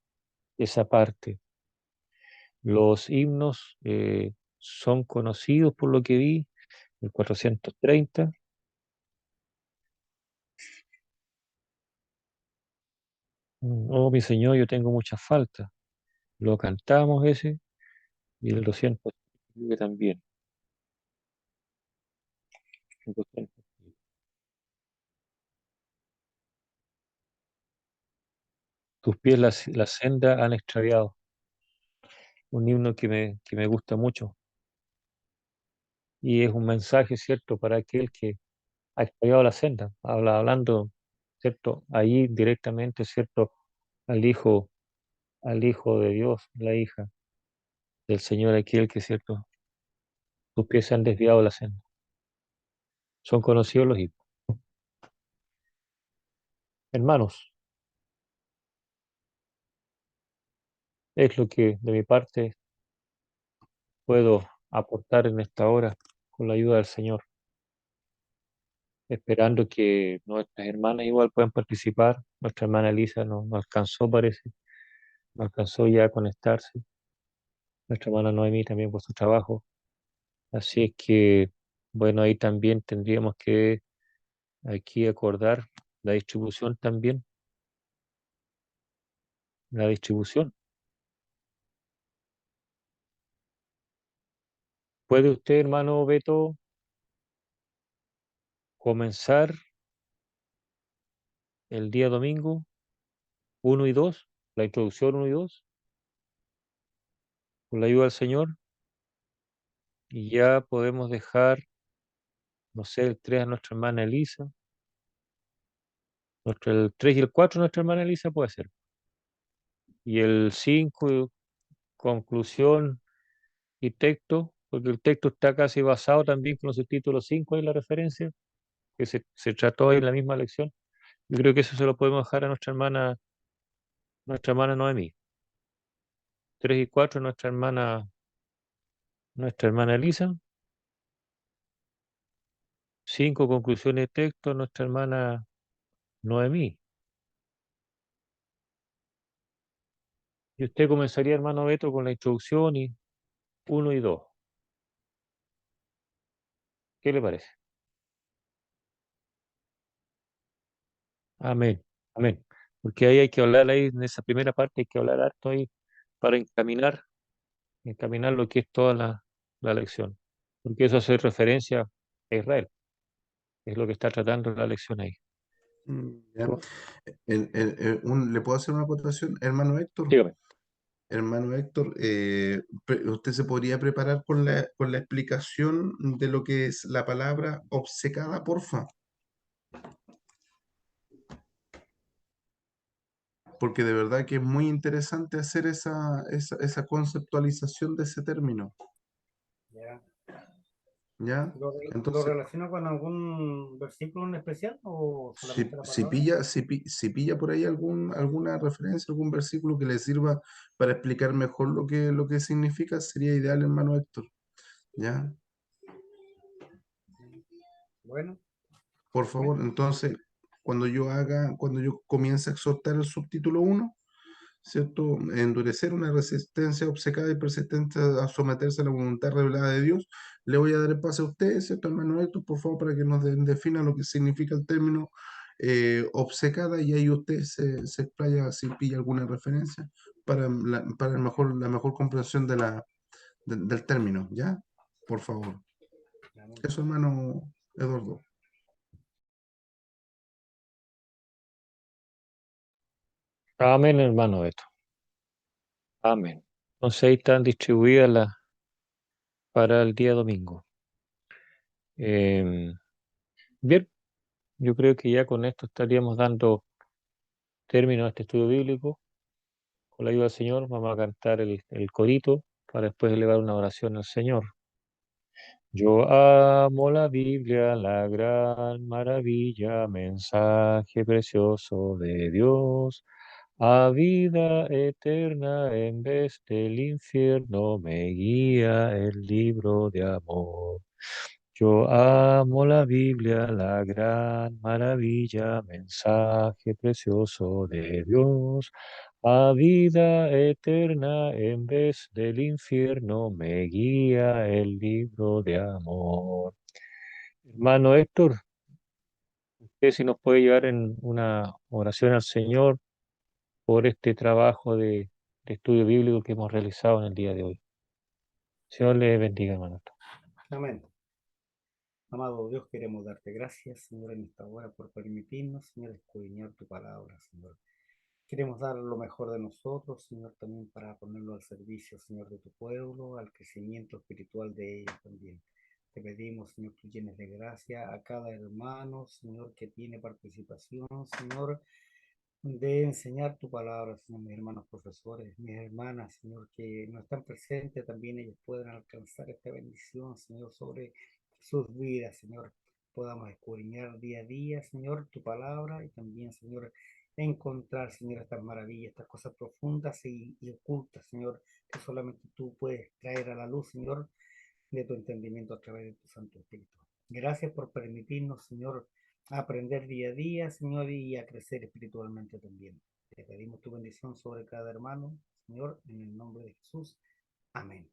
esa parte. Los himnos son conocidos por lo que vi, el 430. Oh, mi Señor, yo tengo muchas faltas. Lo cantamos ese, y el 200 creo que también. El 200. Tus pies la senda han extraviado. Un himno que me gusta mucho. Y es un mensaje, ¿cierto?, para aquel que ha extraviado la senda. Hablando, ¿cierto?, ahí directamente, ¿cierto?, al Hijo de Dios, la hija del Señor, aquel que, ¿cierto?, tus pies se han desviado de la senda. Son conocidos los himnos. Hermanos, es lo que de mi parte puedo aportar en esta hora con la ayuda del Señor, esperando que nuestras hermanas igual puedan participar. Nuestra hermana Elisa no alcanzó, parece, no alcanzó ya a conectarse. Nuestra hermana Noemí también por su trabajo. Así es que, bueno, ahí también tendríamos que aquí acordar la distribución también, la distribución. ¿Puede usted, hermano Beto, comenzar el día domingo 1 y 2, la introducción 1 y 2, con la ayuda del Señor? Y ya podemos dejar, no sé, el 3 a nuestra hermana Elisa, el 3 y el 4 nuestra hermana Elisa puede ser. Y el 5 conclusión y texto, porque el texto está casi basado también con los subtítulos 5 y la referencia, que se trató ahí en la misma lección. Yo creo que eso se lo podemos dejar a nuestra hermana Noemí. 3 y 4 nuestra hermana nuestra hermana Elisa. 5 conclusiones de texto, nuestra hermana Noemí. Y usted comenzaría, hermano Beto, con la introducción y 1 y 2. ¿Qué le parece? Amén, amén. Porque ahí hay que hablar, ahí en esa primera parte hay que hablar harto ahí para encaminar lo que es toda la lección. Porque eso hace referencia a Israel. Es lo que está tratando la lección ahí. Ya. ¿Le puedo hacer una acotación, hermano Héctor? Dígame. Hermano Héctor, ¿usted se podría preparar con la explicación de lo que es la palabra obcecada, porfa? Porque de verdad que es muy interesante hacer esa conceptualización de ese término, ¿Ya? ¿ya? ¿Lo Entonces, relaciona con algún versículo en especial o solamente la palabra? si pilla por ahí alguna referencia, algún versículo que le sirva para explicar mejor lo que significa, sería ideal, hermano Héctor, ¿ya? Bueno, Por te favor, comento. entonces, cuando yo comience a exhortar el subtítulo 1, ¿cierto? Endurecer una resistencia obcecada y persistente a someterse a la voluntad revelada de Dios. Le voy a dar el pase a ustedes, ¿cierto, hermano Héctor? Por favor, para que nos defina lo que significa el término obcecada, y ahí usted se explaya si pilla alguna referencia para la mejor comprensión del término, ¿ya? Por favor. Eso, hermano Eduardo. Amén, hermano Beto. Amén. Entonces ahí están distribuidas para el día domingo. Bien, yo creo que ya con esto estaríamos dando término a este estudio bíblico. Con la ayuda del Señor vamos a cantar el corito para después elevar una oración al Señor. Yo amo la Biblia, la gran maravilla, mensaje precioso de Dios. A vida eterna en vez del infierno me guía el libro de amor. Yo amo la Biblia, la gran maravilla, mensaje precioso de Dios. A vida eterna en vez del infierno me guía el libro de amor. Hermano Héctor, usted si nos puede llevar en una oración al Señor por este trabajo de estudio bíblico que hemos realizado en el día de hoy. Señor le bendiga, hermano. Amén. Amado Dios, queremos darte gracias, Señor, en esta hora por permitirnos, Señor, escudriñar tu palabra, Señor. Queremos dar lo mejor de nosotros, Señor, también para ponerlo al servicio, Señor, de tu pueblo, al crecimiento espiritual de ellos también. Te pedimos, Señor, que llenes de gracia a cada hermano, Señor, que tiene participación, Señor, de enseñar tu palabra, Señor, mis hermanos profesores, mis hermanas, Señor, que no están presentes, también ellos puedan alcanzar esta bendición, Señor, sobre sus vidas, Señor. Podamos escudriñar día a día, Señor, tu palabra y también, Señor, encontrar, Señor, estas maravillas, estas cosas profundas y ocultas, Señor, que solamente tú puedes traer a la luz, Señor, de tu entendimiento a través de tu Santo Espíritu. Gracias por permitirnos, Señor, aprender día a día, Señor, y a crecer espiritualmente también. Te pedimos tu bendición sobre cada hermano, Señor, en el nombre de Jesús. Amén.